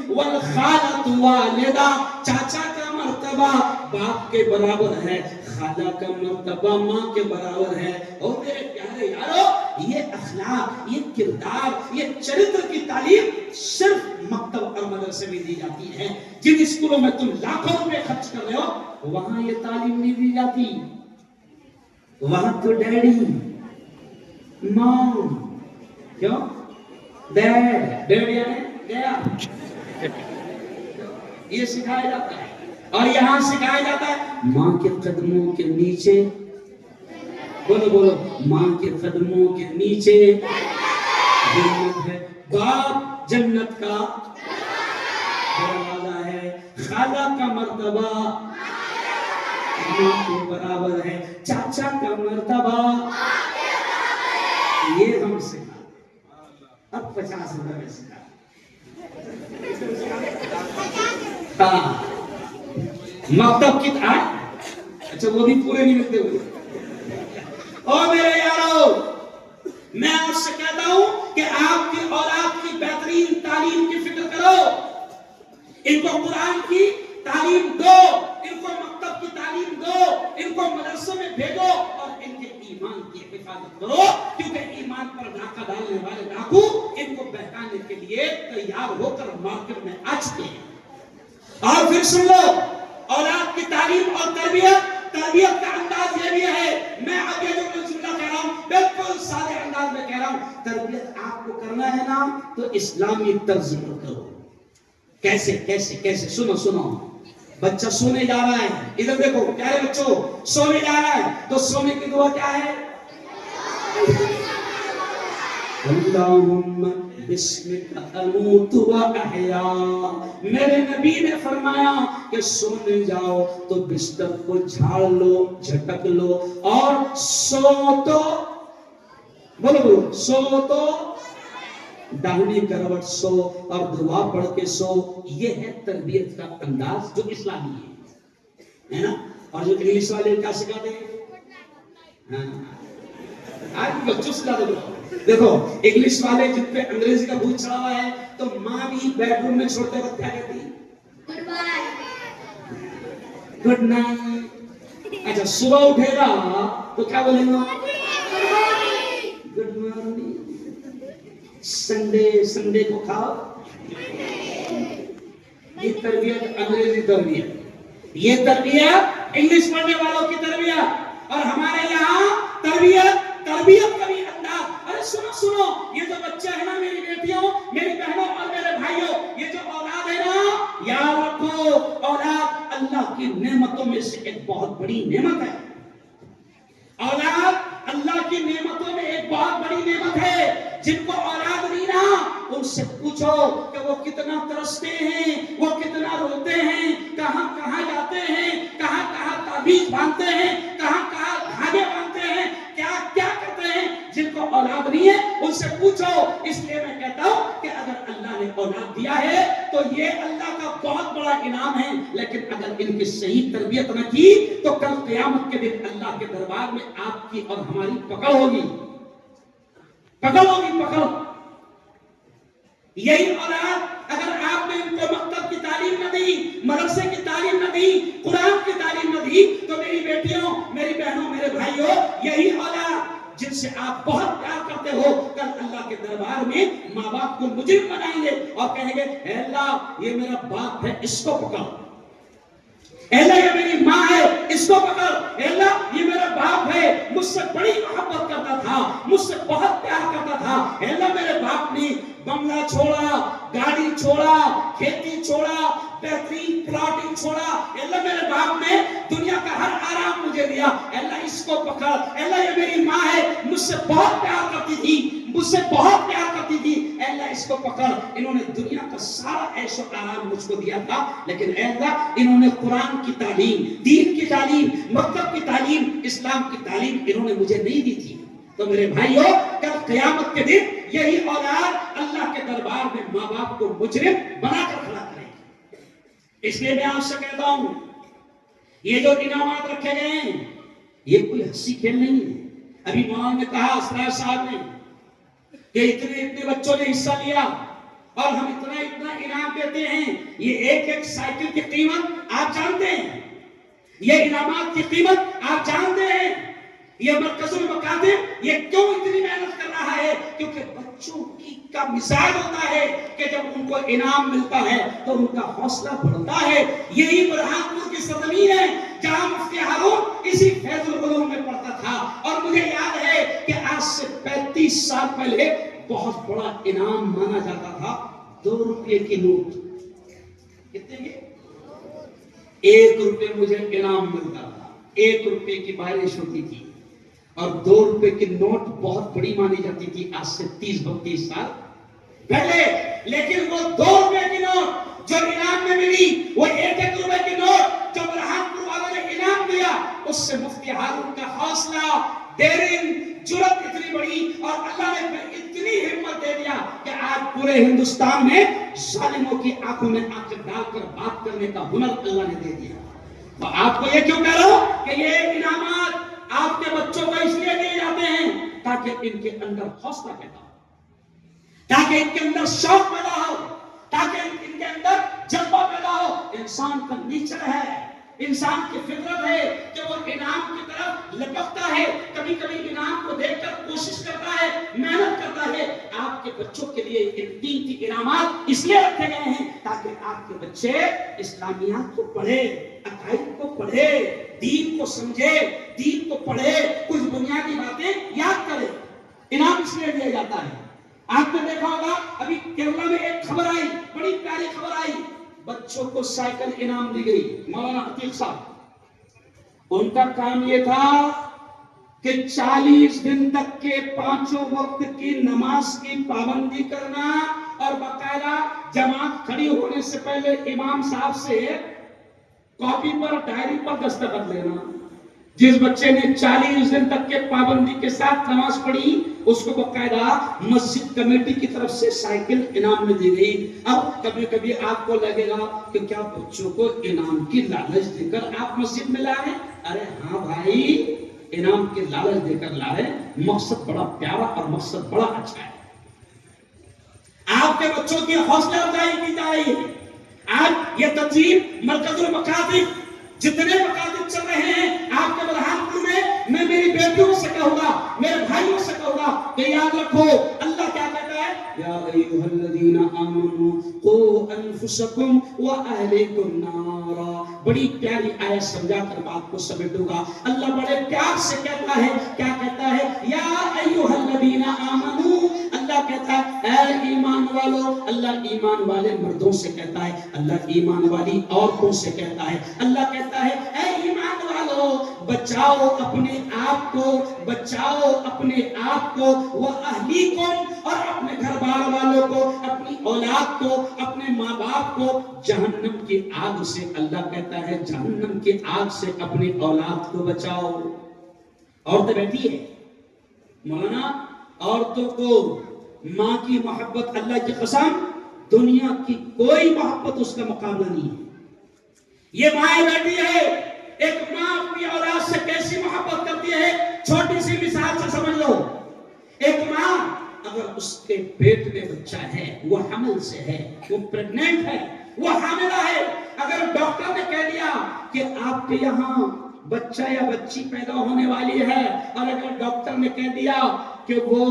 والخالۃ والدہ، چاچا کا مرتبہ باپ کے برابر ہے، خالہ کا مرتبہ ماں کے برابر ہے. اور میرے پیارے یارو، یہ اخلاق، یہ کردار، یہ چرتر کی تعلیم صرف مکتب اور مدرسے میں دی جاتی ہے. جن اسکولوں میں تم لاکھوں روپے خرچ کر رہے ہو وہاں یہ تعلیم نہیں دی جاتی. وہاں تو ڈیڈی، ماں، کیوں ڈیڈ یعنی گیا، یہ سکھایا جاتا ہے. اور یہاں سکھایا جاتا ہے ماں کے قدموں کے نیچے، بولو بولو، ماں کے قدموں کے نیچے جنت ہے. باپ جنت کا دروازہ ہے، خالہ کا مرتبہ ماں کے برابر ہے، چاچا کا مرتبہ یہ ہم سکھا. اب 50 روپے میں سکھا. ہاں مکتب کی اچھا وہ بھی پورے نہیں ملتے ہوئے. اور میرے یارو، میں آپ سے کہتا ہوں کہ آپ کی اولاد کی بہترین تعلیم کی فکر کرو. ان کو قرآن کی تعلیم دو، ان کو مکتب کی تعلیم دو، ان کو مدرسے میں بھیجو اور ان کے ایمان کی حفاظت کرو. کیونکہ ایمان پر ڈاکہ ڈالنے والے ڈاکو ان کو بہکانے کے لیے تیار ہو کر مارکیٹ میں آ چکے ہیں. اور پھر سن لو، اولاد کی تعلیم اور تربیت کا انداز یہ بھی ہے. میں اب یہ جو جملہ کہہ رہا ہوں بالکل سادے انداز میں کہہ رہا ہوں. تربیت آپ کو کرنا ہے نا تو اسلامی طرز پر کرو. کیسے کیسے کیسے؟ سنو، بچہ سونے جا رہا ہے، ادھر دیکھو پیارے بچوں، سونے جا رہا ہے تو سونے کی دعا کیا ہے؟ اللہم بسمک اموت و احیا. میرے نبی نے فرمایا کہ سونے جاؤ تو بستر کو جھاڑ لو، جھٹک لو اور سو تو، بولو سو تو داہنی کروٹ سو اور دعا پڑھ کے سو. یہ ہے تربیت کا انداز جو اسلامی ہے نا. اور جو انگلش والے کیا سکھاتے ہیں؟ آج بچوں سے زیادہ دیکھو انگلش والے جن پہ انگریزی کا بھوت چڑھا ہوا ہے تو ماں بھی بیڈ روم میں چھوڑتے وقت کیا کہتی ہے؟ Good night. اچھا صبح اٹھے گا تو کیا بولیں گا؟ Good morning. سنڈے کو کھاؤ. یہ تربیت انگریزی تربیت، یہ تربیت انگلش پڑھنے والوں کی تربیت. اور ہمارے یہاں تربیت کا بھی انداز. ارے سنو، یہ جو بچہ ہے نا، میری بیٹیوں، میری بہنوں اور میرے بھائیوں، یہ جو اولاد ہے نا، یاد رکھو اولاد اللہ کی نعمتوں میں سے ایک بہت بڑی نعمت ہے. اولاد اللہ کی نعمتوں میں ایک بہت بڑی نعمت ہے. جن کو اولاد نہیں نا، ان سے پوچھو کہ وہ کتنا ترستے ہیں، وہ کتنا روتے ہیں، کہاں کہاں جاتے ہیں، کہاں کہاں تعبیذ باندھتے ہیں، کہاں کہاں دھاگے باندھتے ہیں، کیا کیا کرتے ہیں. جن کو اولاد نہیں ہے ان سے پوچھو. اس لیے میں کہتا ہوں کہ اگر اللہ نے اولاد دیا ہے تو یہ اللہ کا بہت بڑا انعام ہے. لیکن اگر ان کی صحیح تربیت نہ کی تو کل قیامت کے دن اللہ کے دربار میں آپ کی اور ہماری پکڑ ہوگی. یہی اولاد اگر آپ نے ان کو مکتب کی تعلیم نہ دی، مدرسے کی تعلیم نہ دی، قرآن کی تعلیم نہ دی، تو میری بیٹیوں، میری بہنوں، میرے بھائیوں، یہی اولاد جن سے آپ بہت پیار کرتے ہو، کل اللہ کے دربار میں ماں باپ کو مجرم بنائیں گے اور کہیں گے اے اللہ یہ میرا باپ ہے، اس کو پکڑ، اے اللہ یہ میری ماں ہے، اس کو پکڑ، اے اللہ یہ میرا باپ ہے، مجھ سے بڑی محبت کرتا تھا، مجھ سے بہت پیار کرتا تھا، اے اللہ میرے باپ نے بنگلہ چھوڑا، گاڑی چھوڑا، کھیتی چھوڑا، بہترین پلاٹنگ چھوڑا، اے اللہ میرے باپ نے دنیا کا ہر آرام مجھے دیا، اے اللہ اس کو پکڑ، اے اللہ یہ میری ماں ہے، مجھ سے بہت پیار کرتی تھی، مجھ سے بہت پیار کرتی تھی، اے اللہ اس کو پکڑ، انہوں نے دنیا کا سارا عیش و آرام مجھ کو دیا تھا، لیکن اے اللہ انہوں نے قرآن کی تعلیم، دین کی تعلیم، مکتب کی تعلیم، اسلام کی تعلیم انہوں نے مجھے نہیں دی تھی۔ تو میرے بھائیوں، کل قیامت کے دن یہی اولاد اللہ کے دربار میں ماں باپ کو مجرم بنا کر کھڑا کرے گی۔ اس لیے میں آپ سے کہتا ہوں، یہ جو انعامات رکھے گئے ہیں یہ کوئی ہنسی کھیل نہیں ہے۔ ابھی مولانا نے کہا، اسرار صاحب نے، کہ اتنے بچوں نے حصہ لیا اور ہم اتنا انعام دیتے ہیں۔ یہ ایک سائیکل کی قیمت آپ جانتے ہیں، یہ انعامات کی قیمت آپ جانتے ہیں۔ یہ مرکز المکاتب یہ کیوں اتنی محنت کر رہا ہے؟ کیونکہ بچوں کا مزاج ہوتا ہے کہ جب ان کو انعام ملتا ہے تو ان کا حوصلہ بڑھتا ہے۔ یہی برہان پور کی سرزمین ہے جہاں مفتی ہارون اسی فیض العلوم میں پڑھتا تھا، اور مجھے یاد ہے کہ آج سے 35 سال پہلے بہت بڑا انعام مانا جاتا تھا 2 روپے کی نوٹ۔ کتنے کے؟ 1 روپے مجھے انعام ملتا تھا، 1 روپے کی بارش ہوتی تھی، اور 2 روپے کی نوٹ بہت بڑی مانی جاتی تھی آج سے 30-32 سال پہلے۔ لیکن وہ 2 روپے کی نوٹ جو انعام میں ملی، وہ 1 روپے کی نوٹ جو برہان پور والوں نے انعام دیا، اس سے مفتی ہارون کا حوصلہ، ڈیرنگ، جرأت اتنی بڑی، اور اللہ نے اتنی ہمت دے دیا کہ آج پورے ہندوستان میں ظالموں کی آنکھوں میں آنکھ ڈال کر بات کرنے کا ہنر اللہ نے دے دیا۔ تو آپ کو یہ کیوں کہہ رہا ہوں کہ یہ انعامات آپ کے بچوں کو اس لیے دیے جاتے ہیں تاکہ ان کے اندر حوصلہ پیدا ہو، تاکہ ان کے اندر شوق پیدا ہو، تاکہ ان کے اندر جذبہ پیدا ہو۔ انسان کا نیچر ہے، انسان کی فطرت ہے کہ وہ انعام کی طرف لپکتا ہے، کبھی کبھی انعام کو دیکھ کر کوشش کرتا ہے، محنت کرتا ہے۔ آپ کے بچوں کے لیے ان 3 انعامات اس لیے رکھے گئے ہیں تاکہ آپ کے بچے اسلامیات کو پڑھے، عقائد کو پڑھے، دین کو سمجھے، دین کو پڑھے، کچھ بنیادی باتیں یاد کرے۔ انعام اس لیے دیا جاتا ہے۔ آپ نے دیکھا ہوگا ابھی کیرلا میں ایک خبر آئی، بڑی پیاری خبر آئی، بچوں کو سائیکل انعام دی گئی۔ مولانا عتیق صاحب، ان کا کام یہ تھا کہ 40 دن تک کے 5 وقت کی نماز کی پابندی کرنا، اور باقاعدہ جماعت کھڑی ہونے سے پہلے امام صاحب سے کاپی پر، ڈائری پر دستخط لینا۔ جس بچے نے 40 دن تک کے پابندی کے ساتھ نماز پڑھی، اس کو باقاعدہ مسجد کمیٹی کی طرف سے سائیکل انعام میں دی گئی۔ اب کبھی کبھی آپ کو لگے گا کہ کیا بچوں کو انعام کی لالچ دے کر آپ مسجد میں لائے؟ ارے ہاں بھائی، انعام کی لالچ دے کر لائے، مقصد بڑا پیارا اور مقصد بڑا اچھا ہے۔ آپ کے بچوں کی حوصلہ افزائی کی جا رہی ہے۔ آج یہ تنظیم مرکز المکاتب، جتنے مکاتب چل رہے ہیں آپ کے برہان پور میں میری بیٹیوں سے کہوں گا، میرے بھائیوں سے کہوں گا کہ یاد رکھو اللہ کیا کہتا ہے، یا ایھا الذین آمنوا قوا انفسکم واہلیکم نارا۔ بڑی پیاری آیت سمجھا کر بات کو سمیٹوں گا۔ اللہ بڑے پیار سے کہتا ہے، کیا کہتا ہے؟ یا ایھا الذین آمنوا، اللہ کہتا ہے اے ایمان والو۔ اللہ ایمان والے مردوں سے کہتا ہے، اللہ ایمان والی عورتوں سے کہتا ہے۔ اللہ کہتا ہے اے ایمان والو، بچاؤ اپنے آپ کو، بچاؤ اپنے آپ کو، واہلیکم، اور اپنے گھر بار والوں کو، اپنی اولاد کو، اپنے ماں باپ کو جہنم کی آگ سے۔ اللہ کہتا ہے جہنم کی آگ سے اپنی اولاد کو بچاؤ۔ عورتیں بیٹھی ہے، مولانا عورتوں کو ماں کی محبت، اللہ کی قسم دنیا کی کوئی محبت اس کا مقابلہ نہیں ہے۔ یہ ماں بیٹھی ہے، ایک ماں اپنی اولاد سے کیسی محبت کرتی ہے، چھوٹی سی مثال سے سمجھ لو۔ ایک ماں اگر اس کے پیٹ میں بچہ ہے، وہ حمل سے ہے، وہ پریگننٹ ہے، وہ حاملہ ہے، اگر ڈاکٹر نے کہہ دیا کہ آپ کے یہاں بچہ یا بچی پیدا ہونے والی ہے، اور اگر ڈاکٹر نے کہہ دیا کہ وہ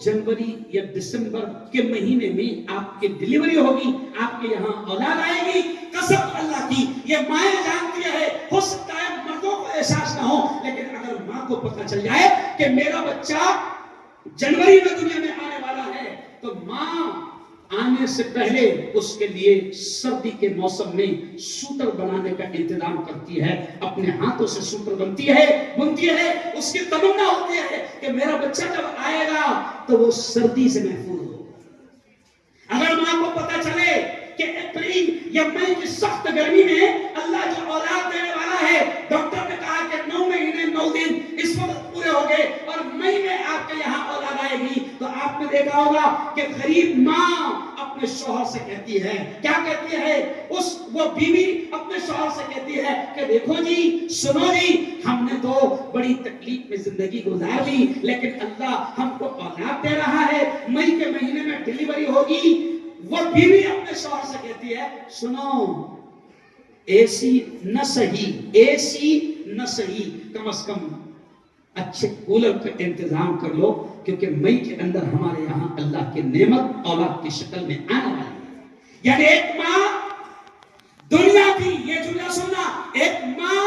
جنوری یا دسمبر کے مہینے میں آپ کی ڈیلیوری ہوگی، آپ کے یہاں اولاد آئے گی، قسم اللہ کی یہ مائیں جانتی ہے، ہو سکتا ہے مردوں کو احساس نہ ہو، لیکن اگر ماں کو پتہ چل جائے کہ میرا بچہ جنوری میں دنیا میں آنے والا ہے، تو ماں آنے سے پہلے اس کے لیے سردی کے موسم میں سوٹر بنانے کا انتظام کرتی ہے، اپنے ہاتھوں سے سوٹر بنتی ہے، اس کی تمنا ہوتی ہے کہ میرا بچہ جب آئے گا تو وہ سردی سے محفوظ ہو۔ اگر ماں کو پتہ چلے کہ اپریل یا مئی کی سخت گرمی میں اللہ جو اولاد دینے والا ہے، ڈاکٹر نے کہا کہ 9 مہینے 9 دن اس وقت پورے ہو گئے اور مئی میں آپ کے یہاں اولاد آئے گی، تو آپ نے دیکھا ہوگا کہ غریب ماں اپنے شوہر سے کہتی ہے، کیا کہتی ہے؟ وہ بیوی اپنے شوہر سے کہتی ہے کہ دیکھو جی، سنو جی، ہم نے تو بڑی تکلیف میں زندگی گزار لی، لیکن اللہ ہم کو اولاد دے رہا ہے، مئی کے مہینے میں ڈیلیوری ہوگی۔ وہ بیوی اپنے شوہر سے کہتی ہے، سنو، اے سی نہ صحیح، کم از کم اچھے کولر کا انتظام کر لو، کیونکہ مئی کے اندر ہمارے یہاں اللہ کی نعمت اولاد کی شکل میں آنے والی ہے۔ یعنی ایک ماں دنیا کی، یہ جملہ سننا، ایک ماں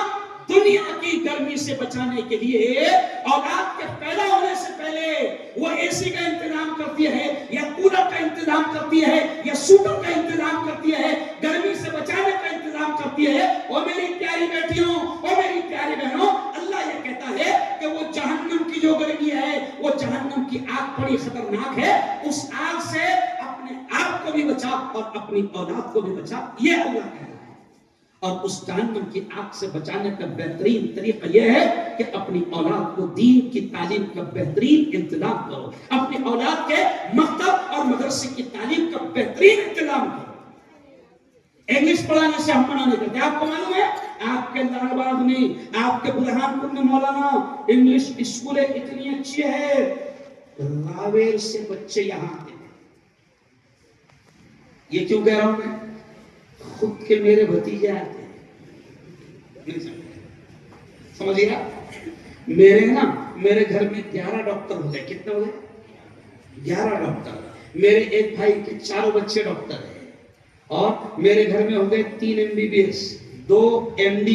دنیا کی گرمی سے بچانے کے لیے اولاد کے پیدا ہونے سے پہلے وہ اے سی کا انتظام کرتی ہے، یا کولر کا انتظام کرتی ہے، یا سوٹر کا انتظام کرتی ہے، گرمی سے بچانے کا انتظام کرتی ہے۔ اور میری پیاری بیٹیوں اور میری پیاری بہنوں، اللہ یہ کہتا ہے کہ وہ جہنم کی جو گرمی ہے، وہ جہنم کی آگ بڑی خطرناک ہے، اس آگ سے اپنے آپ کو بھی بچا اور اپنی اولاد کو بھی بچا، یہ اللہ کہہ رہا ہے۔ اور اس جہنم کی آگ سے بچانے کا بہترین طریقہ یہ ہے کہ اپنی اولاد کو دین کی تعلیم کا بہترین انتظام کرو، اپنی اولاد کے مکتب اور مدرسے کی تعلیم کا بہترین انتظام کرو۔ انگلش پڑھانے سے ہم منع نہیں کرتے، آپ کو معلوم ہے آپ کے لال باغ میں، آپ کے برہان پور میں مولانا انگلش اسکولیں اتنی اچھی ہے، راویل سے بچے یہاں آتے ہیں۔ یہ کیوں کہہ رہا ہوں میں؟ خود کے میرے بھتیجے آتے ہیں، سمجھیے آپ، میرے گھر میں 11 ڈاکٹر ہو گئے، کتنے ہو گئے؟ 11 ڈاکٹر۔ میرے ایک بھائی کے 4 بچے ڈاکٹر ہیں، اور میرے گھر میں ہو گئے 3 MBBS، 2 MD،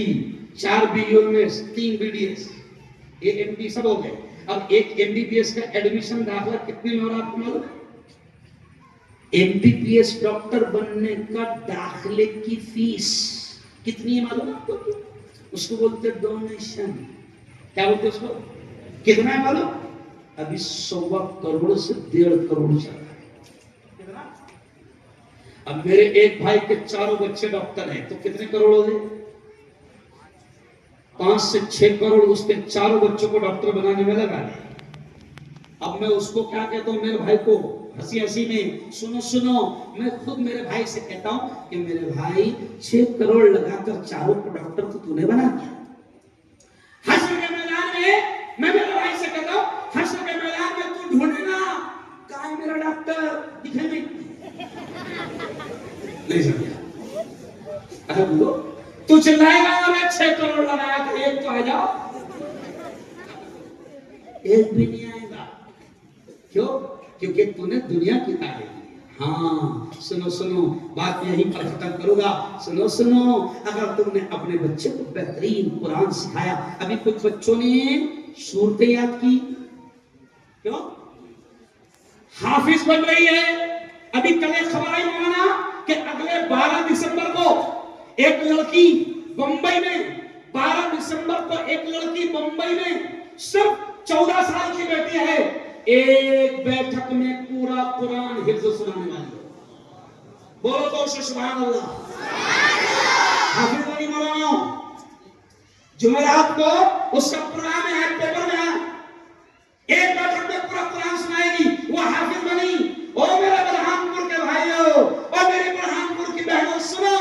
4 BUMS، 3 BDS، یہ MD سب ہو گئے۔ اب ایک MBBS کا ایڈمیشن داخلہ کتنے میں ہو رہا آپ کو معلوم ہے؟ MBBS ڈاکٹر بننے کا داخلے کی فیس کتنی ہے معلوم ہے آپ کو؟ اس کو بولتے ڈونیشن، کیا بولتے اس کو؟ کتنا ہے معلوم؟ ابھی 1.25 کروڑ سے 1.5 کروڑ چل رہا ہے۔ کتنا؟ اب میرے ایک بھائی کے 4 بچے ڈاکٹر ہیں، تو کتنے کروڑ ہو گئے؟ 5 سے 6 کروڑ اس کے 4 بچوں کو ڈاکٹر بنانے میں لگا لے۔ اب میں اس کو کیا کہتا ہوں میرے بھائی کو، ہنسی میں، سنو، میں خود میرے بھائی سے کہتا ہوں کہ میرے بھائی 6 کروڑ لگا کر 4 کو ڈاکٹر تو نے بنا دیا۔ حشر کے میدان میں میں میرے بھائی سے کہتا ہوں، حشر کے میدان میں تو ڈھونڈے نا کہاں ہے میرا ڈاکٹر، دکھے نہیں سمجھا؟ اچھا بولو، تو چلائے گا میں 6 کروڑ لگایا تو ایک تو آ جاؤ، ایک بھی نہیں آئے گا۔ کیوں؟ کیونکہ تو نے دنیا کی تعلیم دی۔ ہاں سنو، بات یہی پر ختم کروں گا۔ سنو، اگر تم نے اپنے بچے کو بہترین قرآن سکھایا، ابھی کچھ بچوں نے سورتیں یاد کی، کیوں؟ حافظ بن رہی ہے۔ ابھی کل ایک خبر آئی مولانا کہ اگلے 12 دسمبر کو ایک لڑکی بمبئی میں، 12 دسمبر کو ایک لڑکی بمبئی میں، صرف 14 سال کی بیٹی ہے، ایک بیٹھک میں پورا قرآن حفظ سنانے والی ہے۔ بولو تو سبحان اللہ۔ حافظ بنی مولانا، جمعرات کو اس کا پروگرام ہے، پیپر میں ہے، ایک بیٹھک میں پورا قرآن سنائے گی، وہ حافظ بنی۔ اور میرے برہان پور کے بھائیوں اور میرے برہان پور کی بہنوں، سنو،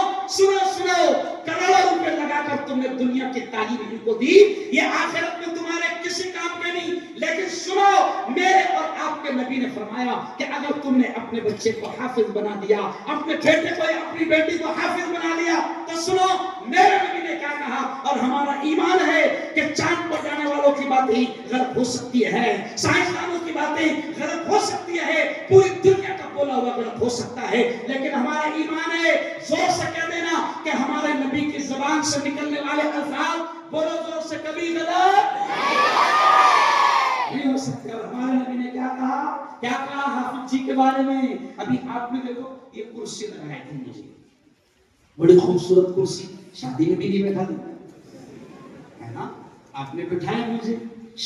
کروڑوں روپے لگا کر تم نے دنیا کی تعلیم ان کو دی، یہ آخرت میں تمہارے کسی کام کے نہیں۔ لیکن سنو، میرے اور آپ کے نبی نے فرمایا کہ اگر تم نے اپنے بچے کو حافظ بنا دیا، اپنے بیٹے کو یا اپنی بیٹی کو حافظ بنا لیا، تو سنو میرے نبی نے کیا کہا، اور ہمارا ایمان ہے کہ چاند پر جانے والوں کی باتیں غلط ہو سکتی ہے، سائنسدانوں کی باتیں غلط ہو سکتی ہے، پوری دنیا کا بولا ہوا غلط ہو سکتا ہے، لیکن ہمارا ایمان ہے، زور سے کہہ دینا کہ ہمارے نبی کی زبان سے نکلنے والے الفاظ بولو زور سے کبھی غلط نہیں ہو سکتے۔ اور ہمارے نبی نے کیا کہا حافظ جی کے بارے میں؟ ابھی آپ نے دیکھو یہ کرسی لگائی تھی مجھے، بڑی خوبصورت کرسی، شادی میں بھی نہیں بیٹھا ہے نا، آپ نے بٹھایا مجھے،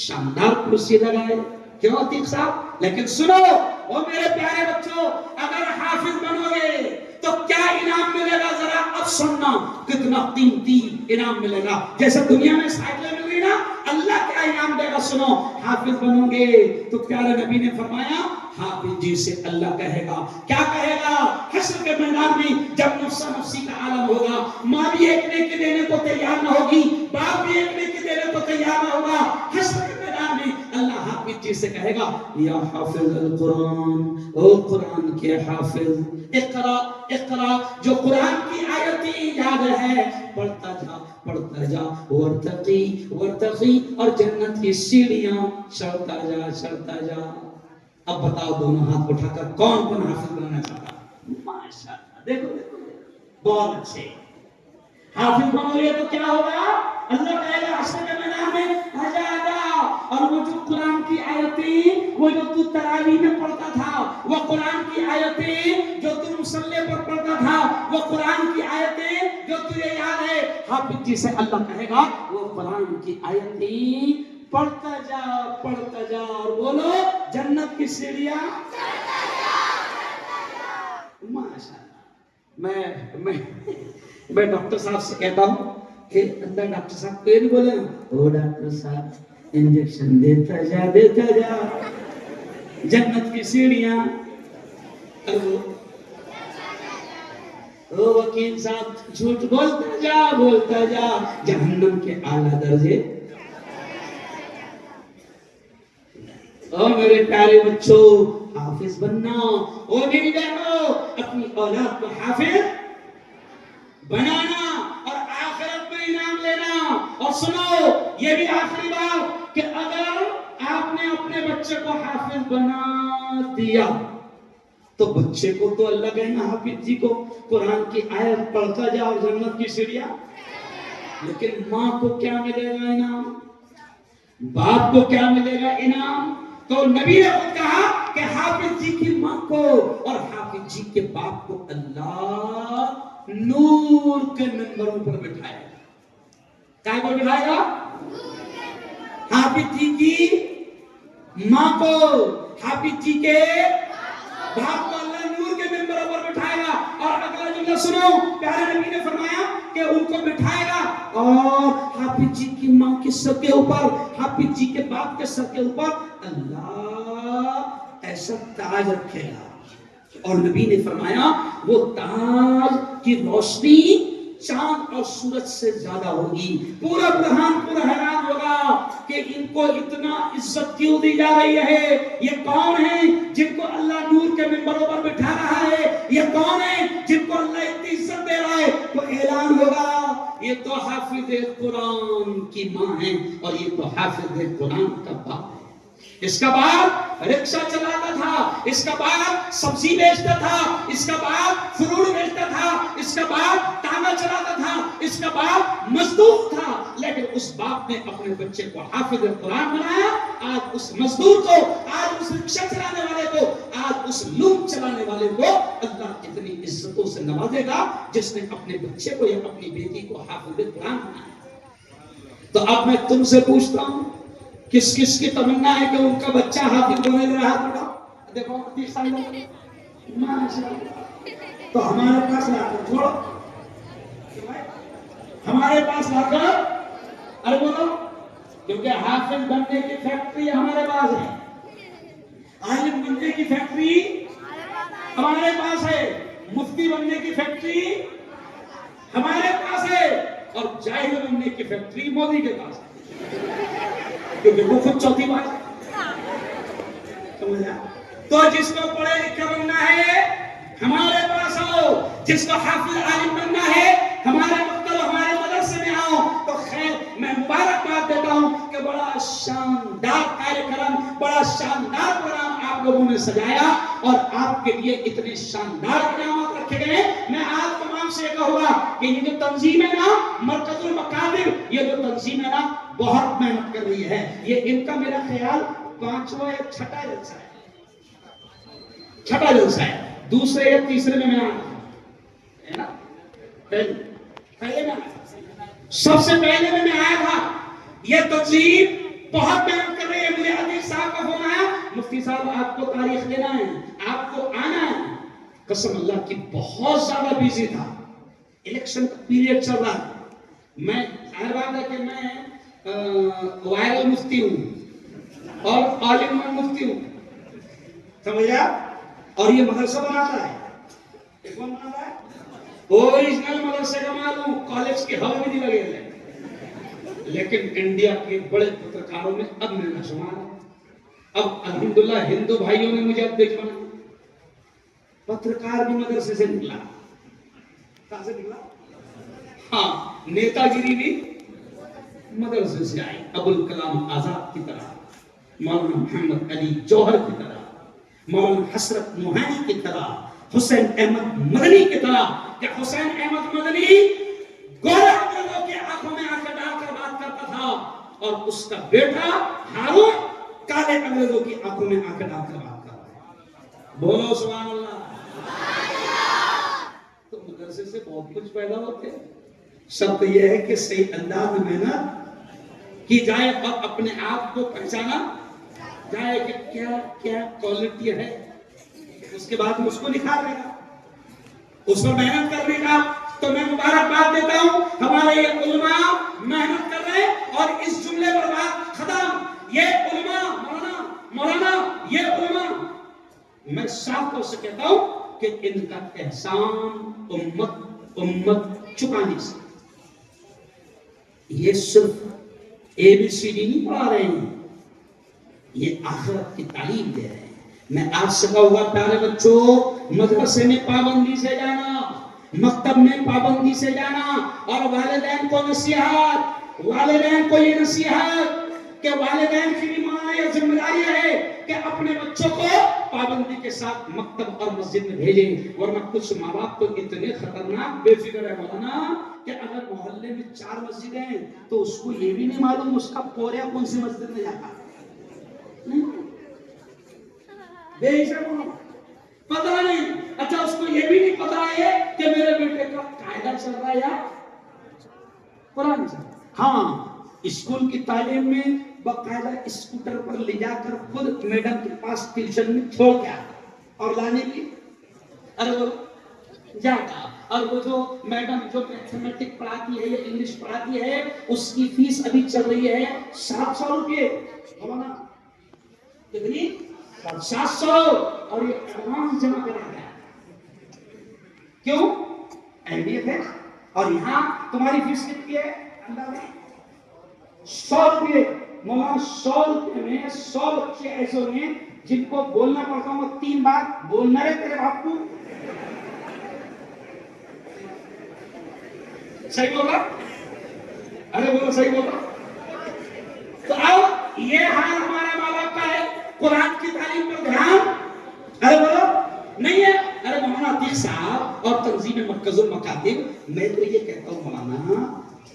شاندار کرسی لگائے، کیوں عتیق صاحب؟ لیکن سنو وہ میرے پیارے بچوں، اگر حافظ بنو گے تو کیا انعام ملے گا؟ ذرا اب سننا، کتنا قیمتی انعام ملے گا۔ جیسے دنیا میں سائیکلیں مل رہی نا، اللہ کیا انعام دے گا؟ سنو، حافظ بنو گے تو پیارے نبی نے فرمایا حافظ جی سے اللہ کہے گا، کیا کہے گا؟ حشر کے میدان میں جب نفسا نفسی کا عالم ہوگا، ماں بھی ایک نیکی دینے کو تیار نہ ہوگی، باپ بھی ایک نیکی دینے کو تیار نہ ہوگا، حشر کے میدان میں اللہ حافظ جی سے کہے گا یا حافظ القرآن، او قرآن کے حافظ، اقرا اقرا، جو قرآن کی آیتیں یاد ہے پڑھتا جا ورتقی ورتقی، اور جنت کی سیڑھیاں چڑھتا جا۔ اب بتاؤ دونوں ہاتھ اٹھا کر کون حافظ بننا چاہتا؟ ماشاءاللہ، دیکھو بہت اچھے حافظ بنو گے تو کیا ہوگا؟ اللہ کہے گا حشر کے میدان میں آجا، اور وہ جو قرآن کی آیتیں، وہ جو تو تراویح میں پڑھتا تھا، وہ قرآن کی آیتیں جو تو مصلی پر پڑھتا تھا، وہ قرآن کی آیتیں جو تجھے یاد ہے، حافظ جی سے اللہ کہے گا وہ قرآن کی آیتیں پڑھتا جا، اور بولو جنت کی سیڑھیاں ماشاءاللہ۔ میں ڈاکٹر صاحب سے کہتا ہوں کہ اندر ڈاکٹر صاحب کو یہ نہیں بولے او ڈاکٹر صاحب انجیکشن دیتا جا جنت کی سیڑھیاں، او وکیل صاحب جھوٹ بولتا جا جہنم کے اعلیٰ درجے۔ او میرے پیارے بچوں، حافظ بننا، او میری بہنوں، اپنی اولاد کو حافظ بنانا اور آخرت میں انعام لینا۔ اور سنو یہ بھی آخری بات کہ اگر آپ نے اپنے بچے کو حافظ بنا دیا تو بچے کو تو اللہ کہنا حافظ جی کو قرآن کی آیت پڑھتا جا اور جنت کی سیڑھیاں، لیکن ماں کو کیا ملے گا انعام؟ باپ کو کیا ملے گا انعام؟ تو نبی نے خود کہا کہ حافظ جی کی ماں کو اور حافظ جی کے باپ کو اللہ نور کے منبروں پر بٹھائے گا۔ کیا پر بٹھائے گا؟ حافظ جی کی ماں کو، حافظ جی کے باپ کو اللہ نور کے منبروں پر بٹھائے گا۔ اور اگلا جملہ سنو، پیارے نبی نے فرمایا کہ ان کو بٹھائے گا اور حافظ جی کی ماں کے سر کے اوپر، حافظ جی کے باپ کے سر کے اوپر اللہ ایسا تاج رکھے گا، اور نبی نے فرمایا وہ تاج کی روشنی چاند اور سورج سے زیادہ ہوگی۔ پورا برہان پورا حیران ہوگا کہ ان کو اتنا عزت کیوں دی جا رہی ہے، یہ کون ہیں جن کو اللہ نور کے منبروں پر بٹھا رہا ہے، یہ کون ہیں جن کو اللہ اتنی عزت دے رہا ہے؟ تو اعلان ہوگا یہ تو حافظ قرآن کی ماں ہیں اور یہ تو حافظ قرآن کا باپ ہے۔ اس کا باپ رکشہ چلاتا تھا، اس کا باپ سبزی بیچتا تھا، اس کا باپ فروٹ بیچتا تھا، اس کا باپ تانا چلاتا تھا، اس کا باپ مزدور تھا، لیکن اس باپ نے اپنے بچے کو حافظ قرآن بنایا۔ آج اس مزدور کو، آج اس رکشہ چلانے والے کو، آج اس لوم چلانے والے کو اللہ اتنی عزتوں سے نوازے گا جس نے اپنے بچے کو یا اپنی بیٹی کو حافظ قرآن بنایا۔ تو اب میں تم سے پوچھتا ہوں کس کس کی تمنا ہے کہ ان کا بچہ حافظ بنے رہا تھا؟ دیکھو تو ہمارے پاس لا کر چھوڑو، ہمارے پاس لا کر، ارے بولو، کیونکہ حافظ بننے کی فیکٹری ہمارے پاس ہے، عالم بننے کی فیکٹری ہمارے پاس ہے، مفتی بننے کی فیکٹری ہمارے پاس ہے، اور جاہل بننے کی فیکٹری مودی کے پاس ہے، کیونکہ وہ خود چوتھی بات ہے۔ سمجھا؟ تو جس کو پڑھے لکھے بننا ہے ہمارے پاس آؤ، جس کو حافظ عالم بننا ہے ہمارے مکتب ہمارے مدرسے میں آؤ. تو خیر میں مبارکباد دیتا ہوں کہ بڑا شاندار کارکرم، بڑا شاندار پروگرام آپ لوگوں نے سجایا اور آپ کے لیے اتنے شاندار انعامات رکھے گئے. میں آپ تمام سے کہوں گا کہ یہ جو تنظیم ہے نا مرکز المکاتب، یہ جو تنظیم ہے نا بہت محنت کر رہی ہے. یہ ان کا میرا خیال 5واں یا 6واں جلسہ ہے، 6واں جلسہ ہے. دوسرے یا تیسرے میں آیا ہے نا، پہلے میں سب سے پہلے میں آیا تھا. یہ تنظیم بہت محنت کر رہی ہے. مجھے عزیز صاحب کا فون آیا، مفتی صاحب آپ کو تاریخ لینا ہے، آپ کو آنا ہے. قسم اللہ کی بہت زیادہ بیزی تھا، الیکشن کا پیریڈ چل رہا ہے. میں ظاہر بات ہے کہ میں وائرل مفتی ہوں اور آل ان ون مفتی ہوں، سمجھا؟ اور یہ مدرسہ بناتا ہے، کون بناتا ہے؟ اوریجنل مدرسے کا معلوم، کالج کے ہوا بھی نہیں لگے ہیں. لیکن انڈیا کے بڑے پترکاروں میں اب میرا شمار ہے. اب الحمدللہ ہندو بھائیوں نے مجھے اب دیکھ بنا، پترکار بھی مدرسے سے نکلا. کہاں سے نکلا؟ ہاں، نیتا گیری بھی مدرسے سے آئی. ابوالکلام آزاد کی طرح، مولانا محمد علی جوہر کی طرح، مولانا حسرت موہانی کی طرح، حسین احمد مدنی کی طرح. کہ حسین احمد مدنی گورے انگریزوں کی آنکھوں میں آنکھیں ڈال کر بات کرتا تھا اور اس کا بیٹا ہارون کالے انگریزوں کی آنکھوں میں آنکھیں ڈال کر بات کر رہا ہے. بولو سبحان اللہ. تو مدرسے سے بہت کچھ پیدا ہوتے ہیں. شرط یہ ہے کہ صحیح انداز میں محنت کی جائے اور اپنے آپ کو پہچانا جائے کہ کیا کیا کوالٹی ہے. اس کے بعد اس کو نکھارنے کا، اس پر محنت کرنے کا. تو میں مبارکباد دیتا ہوں ہمارے یہ علماء محنت کر رہے ہیں. اور اس جملے پر بات ختم. یہ علماء مولانا یہ علماء میں صاف طور سے کہتا ہوں کہ ان کا احسان امت چکا نہیں سکتی. یہ صرف اے بی سی ڈی نہیں پڑھا رہے ہیں، یہ آخرت کی تعلیم دے رہے ہیں. میں آپ سے کہوں گا پیارے بچوں، مدرسے میں پابندی سے جانا، مکتب میں پابندی سے جانا. اور والدین کو نصیحت، والدین کو یہ نصیحت کہ والدین کی بھی مانا یہ ذمہ داری ہے کہ اپنے بچوں کو پابندی کے ساتھ مکتب اور مسجد میں بھیجیں. ورنہ کچھ ماں باپ تو اتنے خطرناک بے فکر ہے مولانا کہ اگر محلے میں 4 مسجدیں ہیں تو اس کو یہ بھی نہیں معلوم اس کا پوریا کون سی مسجد میں جاتا ہے. پتہ نہیں. اچھا اس کو یہ بھی نہیں پتا ہے کہ میرے بیٹے کا قاعدہ چل رہا ہے یا قرآن چل رہا ہے. ہاں، اسکول کی تعلیم میں باقاعدہ اسکوٹر پر لے جا کر خود میڈم کے پاس ٹیوشن میں چھوڑ کے آتا اور لانے کی جاتا. اور وہ جو میڈم جو میتھمیٹک پڑھاتی ہے یا انگلش پڑھاتی ہے اس کی فیس ابھی چل رہی ہے 700 روپے. کتنی؟ 700. اور یہ ایڈوانس جمع کرا گیا. کیوں؟ اہمیت ہے. اور یہاں تمہاری فیس کتنی ہے اندازہ؟ 100 روپے. مولانا 100 روپے میں 100 بچے ایسے ہیں جن کو بولنا پڑتا ہوں 3 بار بولنا ہے تیرے باپ کو. صحیح بول رہا؟ ارے بولو صحیح بول رہا. تو اب یہ حال ہمارے ماں باپ کا ہے. قرآن کی تعلیم پر دھیان ارے بولو نہیں ہے. ارے مولانا عتیق صاحب اور تنظیم مرکز المکاتب، میں تو یہ کہتا ہوں مولانا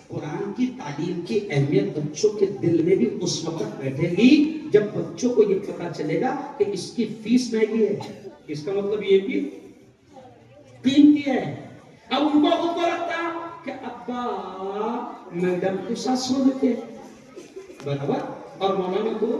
قرآن کی تعلیم کی اہمیت بچوں کے دل میں بھی اس وقت بیٹھے گی جب بچوں کو یہ پتا چلے گا کہ اس کی فیس مہنگی ہے. اس کا مطلب یہ بھی قیمتی ہے. اب ان کو خود کو لگتا کہ ابا میڈم کو 700 دیتے برابر اور مولانا کو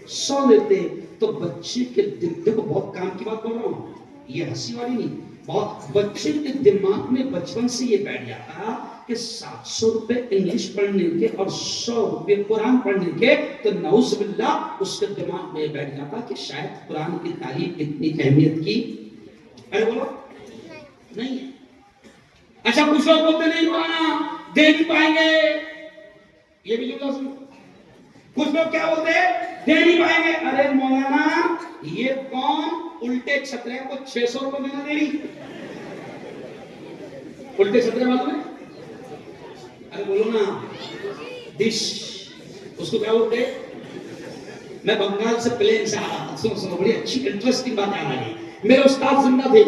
100 دیتے. تو بچے کے دل کو بہت کام کی بات بول رہا ہوں، یہ ہنسی والی نہیں. بہت بچے کے دماغ میں بچپن سے یہ بیٹھ جاتا کہ 700 روپے انگلش پڑھنے کے اور 100 روپے قرآن پڑھنے کے. تو نعوذ باللہ اس کے دماغ میں بیٹھ جاتا کہ شاید قرآن کی تعلیم اتنی اہمیت کی ارے بولو نہیں ہے. اچھا کچھ لوگ بولتے نہیں مولانا دے نہیں پائیں گے. یہ بھی جملہ سنو. کچھ لوگ کیا بولتے ہیں دے نہیں پائیں گے. ارے مولانا یہ قوم الٹے چھترے کو 600 روپے میں نہ دے رہی. الٹے چھترے والوں نے ارے بولو نا ڈش اس کو کیا بولتے ہیں. میں بنگال سے پلین سے آ رہا تھا. سنو بڑی اچھی انٹرسٹنگ بات آ رہی ہے. میرے استاد زندہ تھے.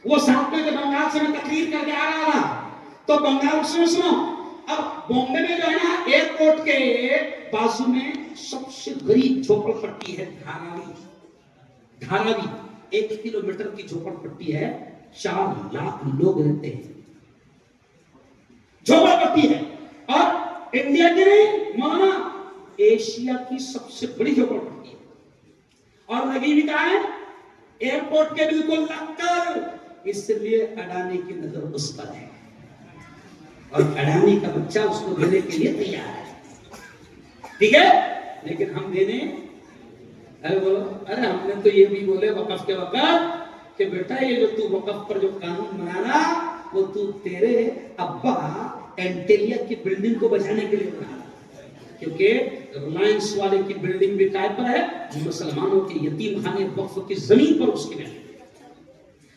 وہ ساتھ میں بنگال سے میں تقریر کر کے آ رہا تھا. تو بنگال سنو اب بامبے میں جو ہے نا ایئرپورٹ کے بازو میں سب سے غریب جھوپڑ پٹی ہے دھاراوی. 1 کلومیٹر کی جھوپڑ پٹی ہے. 4 لاکھ لوگ رہتے ہیں. جھوپڑ پٹی ہے اور انڈیا کی نہیں مولانا ایشیا کی سب سے بڑی جھوپڑ پٹی ہے. اور لگی بھی کہاں ہے ایئرپورٹ کے بالکل لگ کر. اس لیے اڈانی کی نظر اس پر ہے اور اڈانی کا بچہ اس کو دینے کے لیے تیار ہے. ٹھیک ہے لیکن ہم دینے ارے ہم نے تو یہ بھی بولے وقف کے وقت کہ بیٹا یہ جو تو وقف پر جو قانون بنانا وہ تو تیرے ابا اینٹیلیا کی بلڈنگ کو بچانے کے لیے بنا. کیونکہ ریلائنس والے کی بلڈنگ بھی قائم پر ہے. مسلمانوں کے یتیم خانے وقف کی زمین پر اس کی بلڈنگ.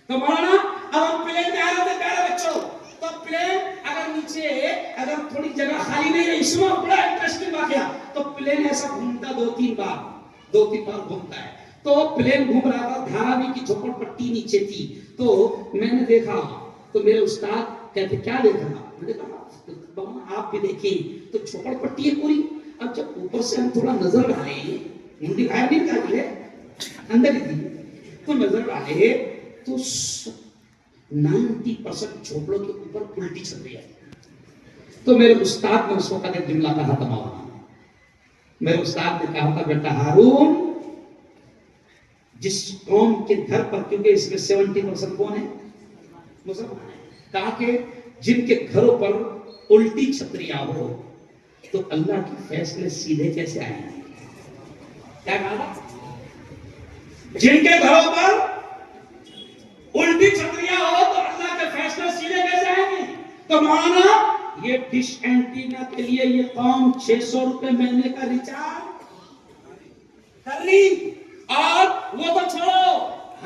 تو مولانا اب ہم پلین میں آ رہے تھے پیارے بچوں. تو پلین اگر نیچے اگر تھوڑی جگہ خالی نہیں ہے اس میں بڑا انٹرسٹنگ واقعہ. تو پلین ایسا گھومتا 2-3 بار گھومتا ہے. تو پلین گھوم رہا تھا. دھاراوی کی جھوپڑ پٹی نیچے تھی. تو میں نے دیکھا تو میرے استاد کہتے کیا دیکھا. میں نے کہا آپ بھی دیکھیں تو جھوپڑ پٹی ہے پوری. اب جب اوپر سے ہم تھوڑا نظر ڈالے منڈی باہر نہیں نکالے اندر ہی تھی تو نظر ڈالے تو 90% جھوپڑوں کے اوپر الٹی چل رہی ہے. تو میرے استاد نے اس وقت ایک جملہ کہا تھا مولانا. میرے استاد نے کہا تھا بیٹا ہارون جس قوم کے گھر پر کیونکہ اس میں 70% کون ہے مسلمان ہے. کہا کہ جن کے گھروں پر الٹی چھتریاں ہو تو اللہ کے فیصلے سیدھے کیسے آئیں گے. کیا کہا جن کے گھروں پر الٹی چھتریاں ہو تو اللہ کے فیصلے سیدھے کیسے آئیں گے. تو مولانا یہ ڈش اینٹینا کے لیے یہ قوم 600 روپے مہینے کا ریچارج کر رہی. اور وہ تو چھوڑو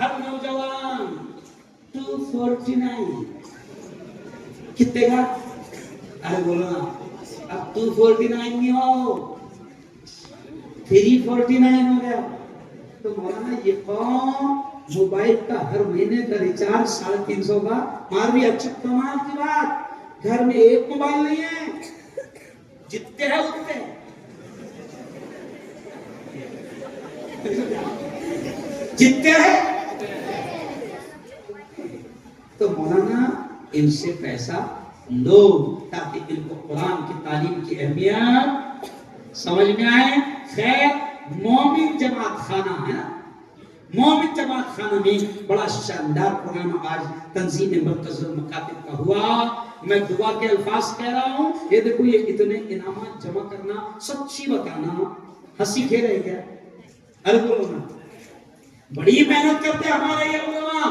ہر نوجوان 249 کتنے کا. ارے بولو نا اب 249 نہیں ہو 349 ہو گیا. تو مولانا یہ قوم موبائل کا ہر مہینے کا ریچارج 350 کا مار بھی. اچھا کمال کی بات گھر میں ایک موبائل نہیں ہے جتنے ہیں اتنے جتنے ہیں. تو مولانا ان سے پیسہ لو تاکہ ان کو قرآن کی تعلیم کی اہمیت سمجھ میں آئے. خیر مومن جماعت خانہ ہے نا. مومن جماعت خانہ میں بڑا شاندار پروگرام آج تنظیم مرکز المکاتب کا ہوا. میں دعا کے الفاظ کہہ رہا ہوں. یہ دیکھو یہ اتنے انعامات جمع کرنا سچی بتانا ہنسی کھیل ہے کیا. ارے بولو نا بڑی محنت کرتے ہمارے یہ علماء.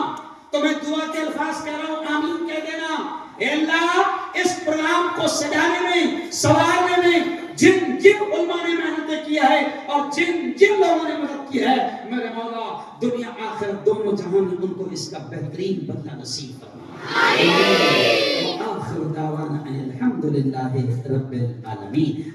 تو میں دعا کے الفاظ کہہ رہا ہوں آمین کہہ دینا. اے اللہ اس پروگرام کو سجانے میں سوارنے میں جن جن علماء نے محنت کیا ہے اور جن جن لوگوں نے مدد کی ہے میرے مولا دنیا آخرت دونوں جہان میں ان کو اس کا بہترین بدلہ نصیب فرما. آمین. وآخر دعوانا ان الحمد للہ رب العالمین.